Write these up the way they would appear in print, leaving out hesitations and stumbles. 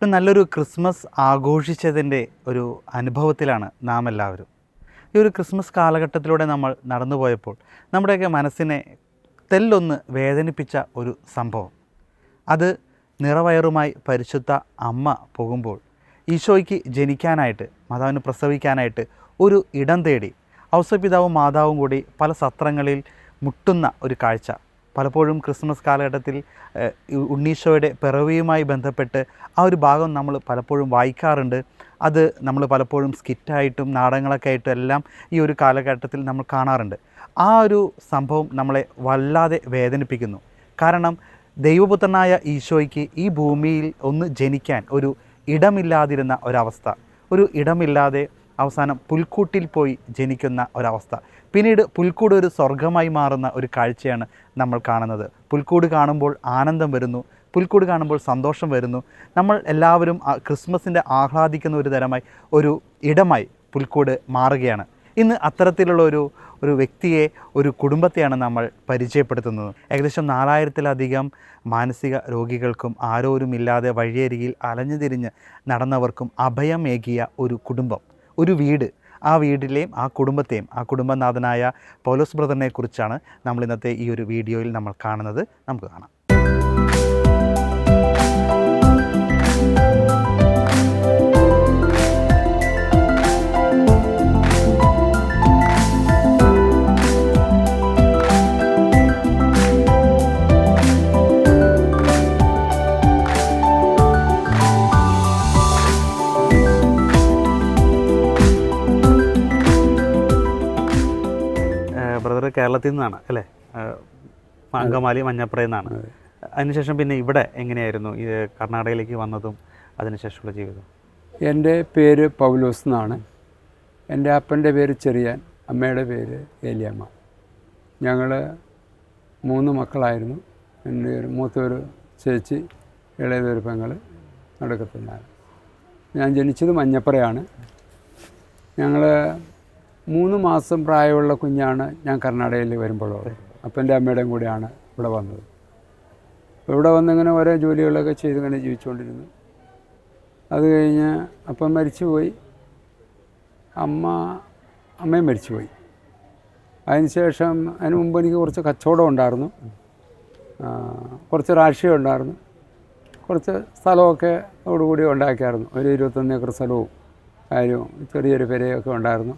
ഒരു നല്ലൊരു ക്രിസ്മസ് ആഘോഷിച്ചതിൻ്റെ ഒരു അനുഭവത്തിലാണ് നാം എല്ലാവരും. ഈ ഒരു ക്രിസ്മസ് കാലഘട്ടത്തിലൂടെ നമ്മൾ നടന്നു പോയപ്പോൾ നമ്മുടെയൊക്കെ മനസ്സിനെ തെല്ലൊന്ന് വേദനിപ്പിച്ച ഒരു സംഭവം, അത് നിറവയറുമായി പരിശുദ്ധ അമ്മ പോകുമ്പോൾ ഈശോയ്ക്ക് ജനിക്കാനായിട്ട്, മാതാവിന് പ്രസവിക്കാനായിട്ട് ഒരു ഇടം തേടി ഔസപിതാവും മാതാവും കൂടി പല സത്രങ്ങളിൽ മുട്ടുന്ന ഒരു കാഴ്ച. പലപ്പോഴും ക്രിസ്മസ് കാലഘട്ടത്തിൽ ഉണ്ണീശോയുടെ പിറവിയുമായി ബന്ധപ്പെട്ട് ആ ഒരു ഭാഗം നമ്മൾ പലപ്പോഴും വായിക്കാറുണ്ട്. അത് നമ്മൾ പലപ്പോഴും സ്കിറ്റായിട്ടും നാടകങ്ങളൊക്കെ ആയിട്ടും എല്ലാം ഈ ഒരു കാലഘട്ടത്തിൽ നമ്മൾ കാണാറുണ്ട്. ആ ഒരു സംഭവം നമ്മളെ വല്ലാതെ വേദനിപ്പിക്കുന്നു. കാരണം ദൈവപുത്രനായ ഈശോയ്ക്ക് ഈ ഭൂമിയിൽ ഒന്ന് ജനിക്കാൻ ഒരു ഇടമില്ലാതിരുന്ന ഒരവസ്ഥ, ഒരു ഇടമില്ലാതെ അവസാനം പുൽക്കൂട്ടിൽ പോയി ജനിക്കുന്ന ഒരവസ്ഥ, പിന്നീട് പുൽക്കൂട് ഒരു സ്വർഗമായി മാറുന്ന ഒരു കാഴ്ചയാണ് നമ്മൾ കാണുന്നത്. പുൽക്കൂട് കാണുമ്പോൾ ആനന്ദം വരുന്നു, പുൽക്കൂട് കാണുമ്പോൾ സന്തോഷം വരുന്നു. നമ്മൾ എല്ലാവരും ക്രിസ്മസിൻ്റെ ആഹ്ലാദിക്കുന്ന ഒരു തരമായി ഒരു ഇടമായി പുൽക്കൂട് മാറുകയാണ്. ഇന്ന് അത്തരത്തിലുള്ള ഒരു വ്യക്തിയെ, ഒരു കുടുംബത്തെയാണ് നമ്മൾ പരിചയപ്പെടുത്തുന്നത്. ഏകദേശം 4000-ലധികം മാനസിക രോഗികൾക്കും ആരോരുമില്ലാതെ വഴിയരികിൽ അലഞ്ഞു തിരിഞ്ഞ് നടന്നവർക്കും അഭയമേകിയ ഒരു കുടുംബം, ഒരു വീട്. ആ വീട്ടിലെയും ആ കുടുംബത്തെയും, ആ കുടുംബനാഥനായ പൗലോസ് ബ്രദറിനെ കുറിച്ചാണ് നമ്മൾ ഇന്നത്തെ ഈ ഒരു വീഡിയോയിൽ നമ്മൾ കാണുന്നത്. നമുക്ക് കാണാം. ബ്രദർ കേരളത്തിൽ നിന്നാണ് അല്ലേ? അങ്കമാലി മഞ്ഞപ്പുറയിൽ നിന്നാണ്. അതിനുശേഷം പിന്നെ ഇവിടെ എങ്ങനെയായിരുന്നു ഈ കർണാടകയിലേക്ക് വന്നതും അതിനുശേഷമുള്ള ജീവിതം? എൻ്റെ പേര് പൗലോസ് എന്നാണ്. എൻ്റെ അപ്പൻ്റെ പേര് ചെറിയാൻ, അമ്മയുടെ പേര് ഏലിയമ്മ. ഞങ്ങൾ 3 മക്കളായിരുന്നു. എൻ്റെ മൂത്തൊരു ചേച്ചി, ഇളയതൊരു പെങ്ങൾ, നടുക്കത്തിനാണ്. ഞാൻ ജനിച്ചത് മഞ്ഞപ്പുറയാണ്. ഞങ്ങൾ 3 മാസം പ്രായമുള്ള കുഞ്ഞാണ് ഞാൻ കർണാടകയിൽ വരുമ്പോഴുള്ളത്. അപ്പൻ്റെ അമ്മയുടെയും കൂടെയാണ് ഇവിടെ വന്നത്. അപ്പോൾ ഇവിടെ വന്നിങ്ങനെ ഓരോ ജോലികളൊക്കെ ചെയ്തിങ്ങനെ ജീവിച്ചുകൊണ്ടിരുന്നു. അത് കഴിഞ്ഞ് അപ്പം മരിച്ചുപോയി, അമ്മയും മരിച്ചുപോയി. അതിനുശേഷം അതിന് മുമ്പ് എനിക്ക് കുറച്ച് കച്ചവടം ഉണ്ടായിരുന്നു, കുറച്ച് രാഷ്ട്രീയം ഉണ്ടായിരുന്നു, കുറച്ച് സ്ഥലമൊക്കെ അതോടുകൂടി ഉണ്ടാക്കിയായിരുന്നു. ഒരു 21 ഏക്കർ സ്ഥലവും കാര്യവും ചെറിയൊരു പെരയൊക്കെ ഉണ്ടായിരുന്നു.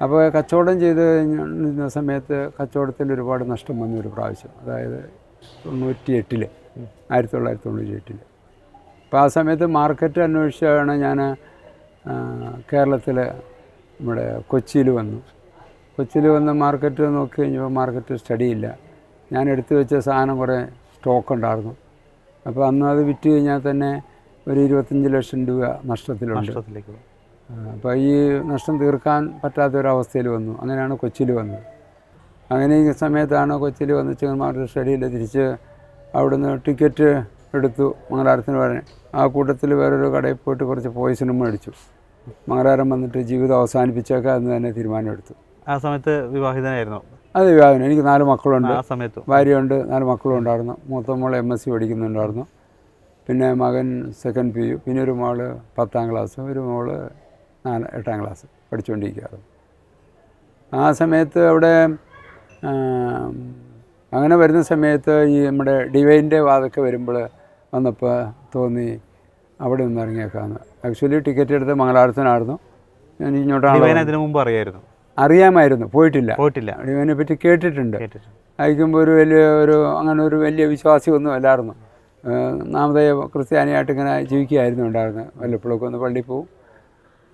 അപ്പോൾ കച്ചവടം ചെയ്ത് കഴിഞ്ഞ സമയത്ത് കച്ചവടത്തിൽ ഒരുപാട് നഷ്ടം വന്നു ഒരു പ്രാവശ്യം. അതായത് 1998. അപ്പോൾ ആ സമയത്ത് മാർക്കറ്റ് അന്വേഷിച്ചാണ് ഞാൻ കേരളത്തിൽ നമ്മുടെ കൊച്ചിയിൽ വന്നു. കൊച്ചിയിൽ വന്ന് മാർക്കറ്റ് നോക്കി കഴിഞ്ഞപ്പോൾ മാർക്കറ്റ് സ്റ്റഡിയില്ല. ഞാൻ എടുത്തു വെച്ച സാധനം കുറേ സ്റ്റോക്ക് ഉണ്ടായിരുന്നു. അപ്പോൾ അന്ന് അത് വിറ്റ് കഴിഞ്ഞാൽ തന്നെ ഒരു 25 ലക്ഷം രൂപ നഷ്ടത്തിലുണ്ട്. അപ്പോൾ ഈ നഷ്ടം തീർക്കാൻ പറ്റാത്തൊരവസ്ഥയിൽ വന്നു. അങ്ങനെയാണ് കൊച്ചിയിൽ വന്നത്. അങ്ങനെ ഈ സമയത്താണ് കൊച്ചിയിൽ വന്ന് ചെങ്ങന്മാരുടെ സ്റ്റഡിയിൽ തിരിച്ച് അവിടുന്ന് ടിക്കറ്റ് എടുത്തു മംഗലാരത്തിന് പറഞ്ഞ്. ആ കൂട്ടത്തിൽ വേറൊരു കടയിൽ പോയിട്ട് കുറച്ച് പോയിസണും മേടിച്ചു. മംഗലാരം വന്നിട്ട് ജീവിതം അവസാനിപ്പിച്ചേക്കാം എന്ന് തന്നെ തീരുമാനമെടുത്തു. ആ സമയത്ത് വിവാഹിതനായിരുന്നു? അത് വിവാഹം. എനിക്ക് 4 മക്കളുണ്ട്. ആ സമയത്ത് ഭാര്യയുണ്ട്, 4 മക്കളും ഉണ്ടായിരുന്നു. മൂത്ത മോൾ MSc പഠിക്കുന്നുണ്ടായിരുന്നു. പിന്നെ മകൻ 2nd PU, പിന്നെ ഒരു മോൾ 10ാം ക്ലാസ്, ഒരു മോൾ 8ാം ക്ലാസ് പഠിച്ചുകൊണ്ടിരിക്കുകയായിരുന്നു. ആ സമയത്ത് അവിടെ അങ്ങനെ വരുന്ന സമയത്ത് ഈ നമ്മുടെ ഡിവൈൻ്റെ വാതൊക്കെ വരുമ്പോൾ വന്നപ്പോൾ തോന്നി അവിടെ നിന്ന് ഇറങ്ങിയേക്കാമെന്ന്. ആക്ച്വലി ടിക്കറ്റ് എടുത്ത് മംഗലാരത്തിനായിരുന്നു. ഞാൻ ഇങ്ങോട്ടാണ്. അതിന് മുമ്പ് അറിയാമായിരുന്നു, പോയിട്ടില്ല. ഡിവൈനെ പറ്റി കേട്ടിട്ടുണ്ട്. അയക്കുമ്പോൾ അങ്ങനെ ഒരു വലിയ വിശ്വാസിയൊന്നും അല്ലായിരുന്നു. നാമതേ ക്രിസ്ത്യാനിയായിട്ട് ഇങ്ങനെ ജീവിക്കുകയായിരുന്നു ഉണ്ടായിരുന്നത്. വല്ലപ്പോഴൊക്കെ ഒന്ന് പള്ളിയിൽ പോവും,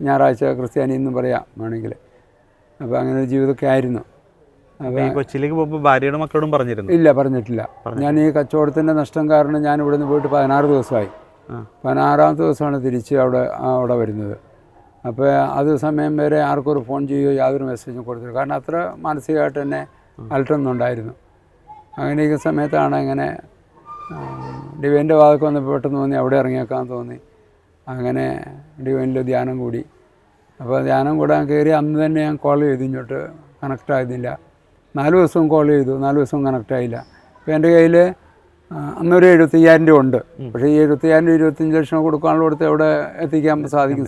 ഞായറാഴ്ച ക്രിസ്ത്യാനി എന്നും പറയാം വേണമെങ്കിൽ. അപ്പോൾ അങ്ങനെ ഒരു ജീവിതമൊക്കെ ആയിരുന്നു. അപ്പോൾ ഈ കൊച്ചിയിലേക്ക് പോകുമ്പോൾ ഭാര്യയുടെ മക്കളോടും പറഞ്ഞിരുന്നു? ഇല്ല, പറഞ്ഞിട്ടില്ല. ഞാൻ ഈ കച്ചവടത്തിൻ്റെ നഷ്ടം കാരണം ഞാൻ ഇവിടെ നിന്ന് പോയിട്ട് 16 ദിവസമായി. 16ാമത്തെ ദിവസമാണ് തിരിച്ച് അവിടെ വരുന്നത്. അപ്പോൾ അത് സമയം വരെ ആർക്കൊരു ഫോൺ ചെയ്യുകയോ യാതൊരു മെസ്സേജും കൊടുത്തില്ല. കാരണം അത്ര മാനസികമായിട്ട് തന്നെ അലട്ടുന്നുണ്ടായിരുന്നു. അങ്ങനെയൊക്കെ സമയത്താണ് ഇങ്ങനെ ഡിവൈൻ്റെ വാതൊക്കെ വന്നപ്പോൾ പെട്ടെന്ന് തോന്നി അവിടെ ഇറങ്ങിയേക്കാൻ തോന്നി. അങ്ങനെ ഡിവൈനിൽ ധ്യാനം കൂടി. അപ്പോൾ ധ്യാനം കൂടാൻ കയറി അന്ന് തന്നെ ഞാൻ കോൾ ചെയ്തു. ഇങ്ങോട്ട് കണക്റ്റ് ആയിരുന്നില്ല. 4 ദിവസവും കോൾ ചെയ്തു, 4 ദിവസവും കണക്റ്റ് ആയില്ല. അപ്പോൾ എൻ്റെ കയ്യിൽ അന്നൊരു 75,000 രൂപ ഉണ്ട്. പക്ഷേ ഈ 75,000 25 ലക്ഷം കൊടുക്കാനുള്ള കൊടുത്ത് എവിടെ എത്തിക്കാൻ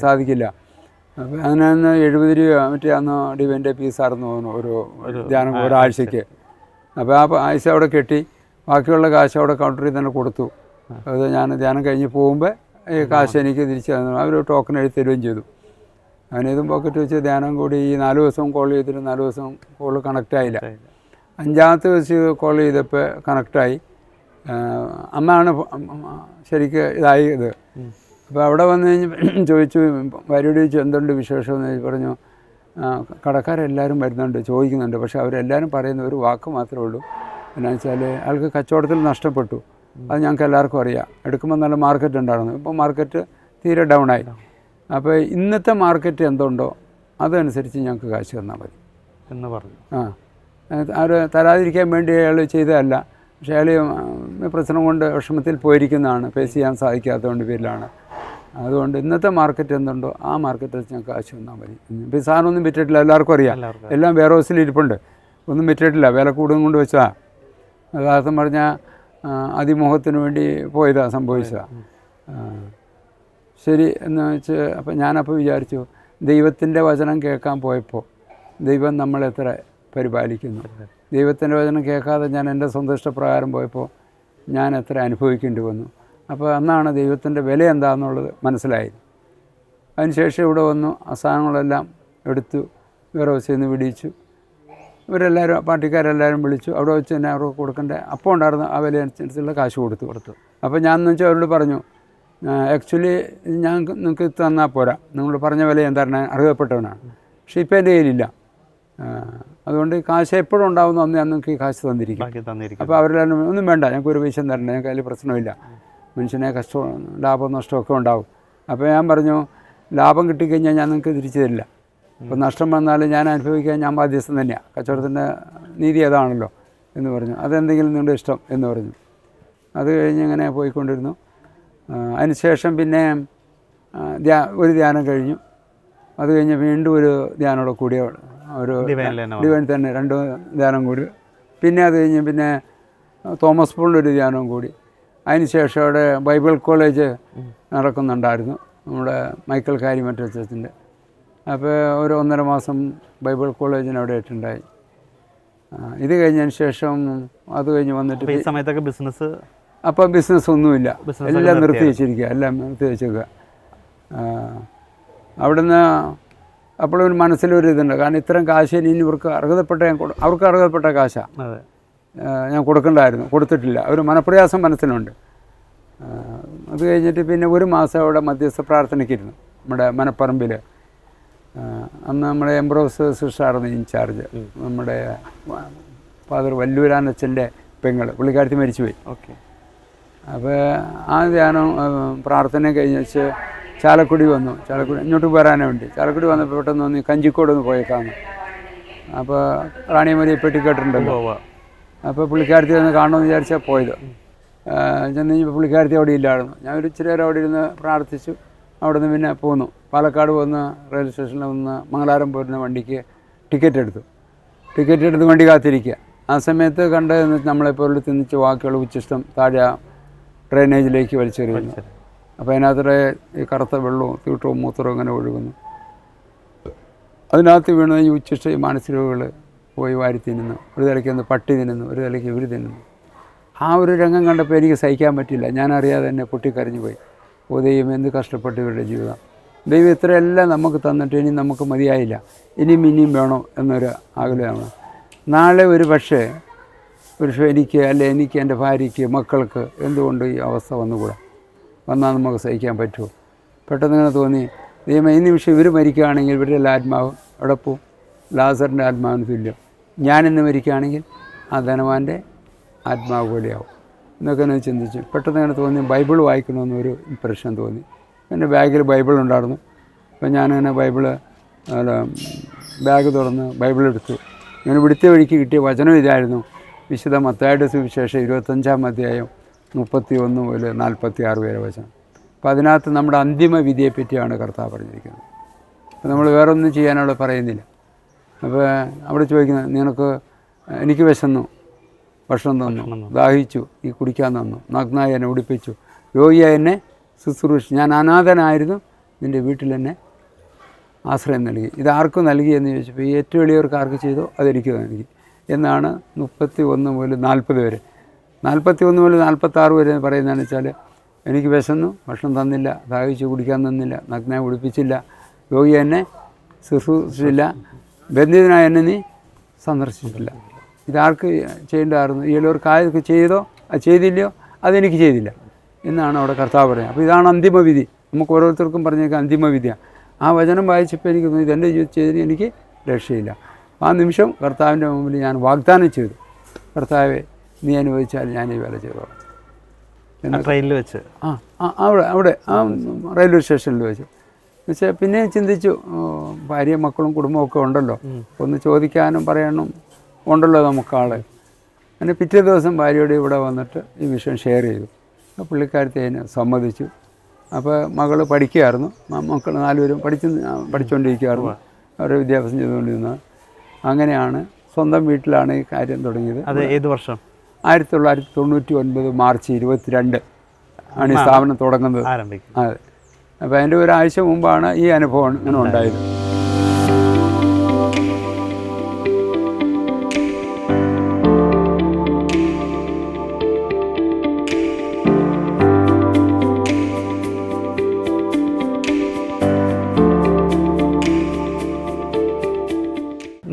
സാധിക്കില്ല. അപ്പോൾ അതിനന്ന് 70 രൂപ മറ്റേ അന്ന് ഡിവൈൻ്റെ ഫീസായിരുന്നു തോന്നുന്നു ഒരു ധ്യാനം ഒരാഴ്ചയ്ക്ക്. അപ്പോൾ ആ ആഴ്ച അവിടെ കെട്ടി ബാക്കിയുള്ള കാശ് അവിടെ കൗണ്ടറിൽ തന്നെ കൊടുത്തു. അത് ഞാൻ ധ്യാനം കഴിഞ്ഞ് പോകുമ്പോൾ ഈ കാശ് എനിക്ക് തിരിച്ചു തന്നു. അവർ ടോക്കൺ എഴുതി തരുകയും ചെയ്തു. അവനേതും പോക്കറ്റ് വെച്ച് ധ്യാനം കൂടി ഈ 4 ദിവസം കോൾ ചെയ്തിട്ട് 4 ദിവസം കോൾ കണക്റ്റായില്ല. 5-ാമത്തെ വെച്ച് കോൾ ചെയ്തപ്പോൾ കണക്റ്റായി. അമ്മയാണ് ശരിക്ക് ഇതായത്. അപ്പോൾ അവിടെ വന്നു കഴിഞ്ഞ് ചോദിച്ചു, ഭാര്യയോട് ചോദിച്ചു എന്തുണ്ട് വിശേഷമെന്ന് പറഞ്ഞു. കടക്കാരെല്ലാവരും വരുന്നുണ്ട്, ചോദിക്കുന്നുണ്ട്. പക്ഷേ അവരെല്ലാവരും പറയുന്ന ഒരു വാക്ക് മാത്രമേ ഉള്ളൂ. എന്നാ വെച്ചാൽ ആൾക്ക് കച്ചവടത്തിൽ നഷ്ടപ്പെട്ടു. അത് ഞങ്ങൾക്ക് എല്ലാവർക്കും അറിയാം. എടുക്കുമ്പോൾ നല്ല മാർക്കറ്റ് ഉണ്ടായിരുന്നു. ഇപ്പോൾ മാർക്കറ്റ് തീരെ ഡൗൺ ആയി. അപ്പോൾ ഇന്നത്തെ മാർക്കറ്റ് എന്തുണ്ടോ അതനുസരിച്ച് ഞങ്ങൾക്ക് കാശ് തന്നാൽ മതി എന്ന് പറഞ്ഞു. അവർ തരാതിരിക്കാൻ വേണ്ടി അയാൾ ചെയ്തതല്ല. പക്ഷേ അയാൾ പ്രശ്നം കൊണ്ട് വിഷമത്തിൽ പോയിരിക്കുന്നതാണ്. ഫേസ് ചെയ്യാൻ സാധിക്കാത്തതുകൊണ്ട് പേരിലാണ്. അതുകൊണ്ട് ഇന്നത്തെ മാർക്കറ്റ് എന്തുണ്ടോ ആ മാർക്കറ്റ് വെച്ച് ഞങ്ങൾക്ക് കാശ് തന്നാൽ മതി. ഇപ്പോൾ സാധനമൊന്നും വിറ്റിട്ടില്ല, എല്ലാവർക്കും അറിയാം. എല്ലാം വെയർ ഹൗസിൽ ഇരിപ്പുണ്ട്, ഒന്നും വിറ്റിട്ടില്ല. വില കൂടുതലും കൊണ്ട് വെച്ചാൽ യഥാർത്ഥം പറഞ്ഞാൽ അതിമോഹത്തിന് വേണ്ടി പോയതാണ്, സംഭവിച്ചതാണ്. ശരി എന്ന് വെച്ച് അപ്പോൾ ഞാനപ്പോൾ വിചാരിച്ചു, ദൈവത്തിൻ്റെ വചനം കേൾക്കാൻ പോയപ്പോൾ ദൈവം നമ്മളെത്ര പരിപാലിക്കുന്നു. ദൈവത്തിൻ്റെ വചനം കേൾക്കാതെ ഞാൻ എൻ്റെ സ്വന്തം ഇഷ്ടപ്രകാരം പോയപ്പോൾ ഞാൻ എത്ര അനുഭവിക്കേണ്ടി വന്നു. അപ്പോൾ അന്നാണ് ദൈവത്തിൻ്റെ വില എന്താണെന്നുള്ളത് മനസ്സിലായി. അതിനുശേഷം ഇവിടെ വന്നു, സാധനങ്ങളെല്ലാം എടുത്തു വേറെ ഹൗസിൽ നിന്ന് വിടിയിച്ചു. ഇവരെല്ലാവരും പാർട്ടിക്കാരെല്ലാവരും വിളിച്ചു. അവിടെ വെച്ച് തന്നെ അവർക്ക് കൊടുക്കേണ്ട അപ്പോൾ ഉണ്ടായിരുന്ന ആ വില അനുസരിച്ചുള്ള കാശ് കൊടുത്തു. അപ്പോൾ ഞാൻ എന്ന് വെച്ചാൽ അവരോട് പറഞ്ഞു, ആക്ച്വലി ഞാൻ നിങ്ങൾക്ക് തന്നാൽ പോരാ, നിങ്ങൾ പറഞ്ഞ വില ഞാൻ തരണ അർഹതപ്പെട്ടവനാണ്. പക്ഷേ ഇപ്പോൾ എൻ്റെ കയ്യിലില്ല. അതുകൊണ്ട് കാശ് എപ്പോഴും ഉണ്ടാവുന്ന അന്ന് നിങ്ങൾക്ക് ഈ കാശ് തന്നിരിക്കും. അപ്പോൾ അവരെല്ലാവരും ഒന്നും വേണ്ട, ഞങ്ങൾക്ക് ഒരു പൈസ തരണ്ട, ഞങ്ങൾക്ക് അതിൽ പ്രശ്നമില്ല. മനുഷ്യനെ ലാഭവും നഷ്ടമൊക്കെ ഉണ്ടാവും. അപ്പോൾ ഞാൻ പറഞ്ഞു, ലാഭം കിട്ടിക്കഴിഞ്ഞാൽ ഞാൻ നിങ്ങൾക്ക് തിരിച്ചു തരില്ല. അപ്പോൾ നഷ്ടം വന്നാൽ ഞാൻ അനുഭവിക്കാൻ ഞാൻ ബാധ്യസ്ഥൻ തന്നെയാണ്. കച്ചവടത്തിൻ്റെ നീതി അതാണല്ലോ എന്ന് പറഞ്ഞു. അതെന്തെങ്കിലും നിങ്ങളുടെ ഇഷ്ടം എന്ന് പറഞ്ഞു. അത് കഴിഞ്ഞ് ഇങ്ങനെ പോയിക്കൊണ്ടിരുന്നു. അതിനുശേഷം പിന്നെ ഒരു ധ്യാനം കഴിഞ്ഞു. അത് കഴിഞ്ഞ് വീണ്ടും ഒരു ധ്യാനോടെ കൂടിയ ഒരു ഡിവൈൻ തന്നെ 2 ധ്യാനം കൂടി. പിന്നെ അത് കഴിഞ്ഞ് പിന്നെ തോമസ് പോളിൻ്റെ ഒരു ധ്യാനവും കൂടി. അതിനുശേഷം അവിടെ ബൈബിൾ കോളേജ് നടക്കുന്നുണ്ടായിരുന്നു, നമ്മുടെ മൈക്കൽ കാരിമറ്റ ചർച്ചിൻ്റെ. അപ്പോൾ ഒരു 1.5 മാസം ബൈബിൾ കോളേജിന് അവിടെ ആയിട്ടുണ്ടായി. ഇത് കഴിഞ്ഞതിന് ശേഷം അത് കഴിഞ്ഞ് വന്നിട്ട് ഈ സമയത്തൊക്കെ ബിസിനസ്, അപ്പോൾ ബിസിനസ് ഒന്നുമില്ല, എല്ലാം നിർത്തി വെച്ചിരിക്കുക, എല്ലാം നിർത്തി വെച്ചേക്കുക. അവിടുന്ന് അപ്പോഴൊരു മനസ്സിലൊരു ഇതുണ്ട്, കാരണം ഇത്രയും കാശ് ഇനി ഇവർക്ക് അർഹതപ്പെട്ട അവർക്ക് അർഹതപ്പെട്ട കാശാണ് ഞാൻ കൊടുക്കേണ്ടായിരുന്നു, കൊടുത്തിട്ടില്ല. ഒരു മനപ്രയാസം മനസ്സിലുണ്ട്. അത് കഴിഞ്ഞിട്ട് പിന്നെ 1 മാസം അവിടെ മധ്യസ്ഥ പ്രാർത്ഥനയ്ക്കിരുന്നു നമ്മുടെ മനപ്പറമ്പിൽ. അന്ന് നമ്മുടെ എംബ്രോസ് സിസ്റ്ററായിരുന്നു ഇൻചാർജ്. നമ്മുടെ ഫാദർ വല്ലൂരാനച്ഛൻ്റെ പെങ്ങൾ, പുള്ളിക്കാരത്തി മരിച്ചുപോയി. ഓക്കെ. അപ്പോൾ ആ ധ്യാനം പ്രാർത്ഥന കഴിഞ്ഞ് വെച്ച് ചാലക്കുടി വന്നു. ചാലക്കുടി ഇങ്ങോട്ട് വരാനേ വേണ്ടി ചാലക്കുടി വന്നപ്പോൾ പെട്ടെന്ന് വന്ന് കഞ്ചിക്കോട് ഒന്ന് പോയേക്കാന്ന്. അപ്പോൾ റാണിമരി പെട്ടിക്കേട്ടിട്ടുണ്ടല്ലോ. അപ്പോൾ പുള്ളിക്കാരത്തി ഒന്ന് കാണണമെന്ന് വിചാരിച്ചാൽ പോയത്. ചെന്ന് കഴിഞ്ഞപ്പോൾ പുള്ളിക്കാരത്തി അവിടെ ഇല്ലായിരുന്നു. ഞാൻ ഒരു ഇച്ചിരി നേരം അവിടെ ഇരുന്ന് പ്രാർത്ഥിച്ചു. അവിടെ നിന്ന് പിന്നെ പോന്നു. പാലക്കാട് വന്ന് റെയിൽവേ സ്റ്റേഷനിൽ വന്ന് മംഗലാരം പോരുന്ന വണ്ടിക്ക് ടിക്കറ്റ് എടുത്ത് വണ്ടി കാത്തിരിക്കുക. ആ സമയത്ത് കണ്ട് നമ്മളെപ്പോലുള്ള തിന്നിച്ച് വാക്കുകൾ ഉച്ചിഷ്ടം താഴെ ഡ്രെയിനേജിലേക്ക് വലിച്ചെറിയുന്നു. അപ്പോൾ അതിനകത്ത് ഈ കറുത്ത വെള്ളവും തീട്ടവും മൂത്രവും ഇങ്ങനെ ഒഴുകുന്നു. അതിനകത്ത് വീണ ഈ ഉച്ചിഷ്ട മാനസിക രോഗികൾ പോയി വാരി തിന്നുന്നു. ഒരു തലയ്ക്ക് ഒന്ന് പട്ടി തിന്നുന്നു, ഒരു തലയ്ക്ക് ഇവർ തിന്നുന്നു. ആ ഒരു രംഗം കണ്ടപ്പോൾ എനിക്ക് സഹിക്കാൻ പറ്റില്ല. ഞാനറിയാതെ തന്നെ പൊട്ടിക്കരഞ്ഞു പോയി. ഓ ദൈവം എന്ത് കഷ്ടപ്പെട്ടു ഇവരുടെ ജീവിതം. ദൈവം ഇത്രയെല്ലാം നമുക്ക് തന്നിട്ട് ഇനി നമുക്ക് മതിയായില്ല, ഇനിയും വേണോ എന്നൊരു ആഗ്രഹമാണ്. നാളെ ഒരു പക്ഷേ എനിക്ക് എനിക്ക് എൻ്റെ ഭാര്യയ്ക്ക് മക്കൾക്ക് എന്തുകൊണ്ട് ഈ അവസ്ഥ വന്നാൽ നമുക്ക് സഹിക്കാൻ പറ്റുമോ? പെട്ടെന്ന് ഇങ്ങനെ തോന്നി, ദൈവം ഈ നിമിഷം ഇവർ മരിക്കുകയാണെങ്കിൽ ഇവരുടെ എല്ലാ ആത്മാവും എവിടെ പോവും? ലാസറിൻ്റെ ആത്മാവിന് തുല്യം. ഞാനിന്ന് മരിക്കുകയാണെങ്കിൽ ആ ധനവാൻ്റെ ആത്മാവ് പോലെയാവും എന്നൊക്കെ ഞാൻ ചിന്തിച്ചു. പെട്ടെന്ന് ഇങ്ങനെ തോന്നി ബൈബിൾ വായിക്കണമെന്നൊരു ഇംപ്രഷൻ തോന്നി. എൻ്റെ ബാഗിൽ ബൈബിൾ ഉണ്ടായിരുന്നു. അപ്പോൾ ഞാനങ്ങനെ ബാഗ് തുറന്ന് ബൈബിളെടുത്തു. ഇങ്ങനെ ഇവിടുത്തെ വഴിക്ക് കിട്ടിയ വചനം ഇതായിരുന്നു, വിശുദ്ധ മത്തായിയുടെ സുവിശേഷം 25-ാം അധ്യായം 31 മുതൽ 46 വരെ വചനം. അപ്പോൾ അതിനകത്ത് നമ്മുടെ അന്തിമ വിധിയെപ്പറ്റിയാണ് കർത്താവ് പറഞ്ഞിരിക്കുന്നത്. അപ്പോൾ നമ്മൾ വേറെ ഒന്നും ചെയ്യാനവിടെ പറയുന്നില്ല. അപ്പോൾ അവിടെ ചോദിക്കുന്നത്, എനിക്ക് വിശന്നു, ഭക്ഷണം തന്നു, ദാഹിച്ചു, ഈ കുടിക്കാൻ തന്നു, നഗ്നായി എന്നെ ഉടിപ്പിച്ചു, രോഗിയായി എന്നെ ശുശ്രൂഷിച്ചു, ഞാൻ അനാഥനായിരുന്നു, നിൻ്റെ വീട്ടിൽ എന്നെ ആശ്രയം നൽകി. ഇതാർക്കും നൽകി എന്ന് ചോദിച്ചപ്പോൾ ഈ ഏറ്റവും എളിയവർക്ക് ആർക്ക് ചെയ്തോ അതെനിക്ക് നൽകി എന്നാണ് 31 മുതൽ 40 വരെ. 41 മുതൽ 46 വരെ പറയുന്നതെന്ന് വെച്ചാൽ എനിക്ക് വിശന്നു, ഭക്ഷണം തന്നില്ല, ദാഹിച്ചു, കുടിക്കാൻ തന്നില്ല, നഗ്നായി ഉടിപ്പിച്ചില്ല, രോഗി എന്നെ ശുശ്രൂഷിച്ചില്ല, ബന്ധിതനായ എന്നെ നീ സന്ദർശിച്ചിട്ടില്ല. ഇതാർക്ക് ചെയ്യേണ്ടതായിരുന്നു? ഈ എളിയവർക്ക് ആർക്ക് ചെയ്തോ അത് ചെയ്തില്ലയോ അതെനിക്ക് ചെയ്തില്ല എന്നാണ് അവിടെ കർത്താവ് പറയുന്നത്. അപ്പോൾ ഇതാണ് അന്തിമവിധി. നമുക്ക് ഓരോരുത്തർക്കും പറഞ്ഞേക്കാം അന്തിമവിധിയാണ്. ആ വചനം വായിച്ചപ്പോൾ എനിക്ക് തോന്നി ഇതെൻ്റെ ജീവിതത്തിന് എനിക്ക് രക്ഷയില്ല. ആ നിമിഷം കർത്താവിൻ്റെ മുമ്പിൽ ഞാൻ വാഗ്ദാനം ചെയ്തു, കർത്താവെ നീ അനുവദിച്ചാൽ ഞാൻ ഈ വേല ചെയ്തോളാം. ട്രെയിനിൽ വെച്ച് അവിടെ റെയിൽവേ സ്റ്റേഷനിൽ വെച്ച് വെച്ചാൽ പിന്നെ ചിന്തിച്ചു, ഭാര്യയും മക്കളും കുടുംബമൊക്കെ ഉണ്ടല്ലോ, ഒന്ന് ചോദിക്കാനും പറയാനും ഉണ്ടല്ലോ നമുക്കാളെ. അങ്ങനെ പിറ്റേ ദിവസം ഭാര്യയോട് ഇവിടെ വന്നിട്ട് ഈ വിഷയം ഷെയർ ചെയ്തു. പുള്ളിക്കാരത്തി അതിന് സമ്മതിച്ചു. അപ്പോൾ മകൾ പഠിക്കുകയായിരുന്നു, മക്കൾ 4 പേരും പഠിച്ചുകൊണ്ടിരിക്കുകയായിരുന്നു, അവരുടെ വിദ്യാഭ്യാസം ചെയ്തുകൊണ്ടിരുന്നത്. അങ്ങനെയാണ് സ്വന്തം വീട്ടിലാണ് ഈ കാര്യം തുടങ്ങിയത്. അത് ഏത് വർഷം? 1999 മാർച്ച് 22 ആണ് ഈ സ്ഥാപനം തുടങ്ങുന്നത്. അതെ. അപ്പോൾ അതിൻ്റെ ഒരാഴ്ച മുമ്പാണ് ഈ അനുഭവം ഇങ്ങനെ ഉണ്ടായത്.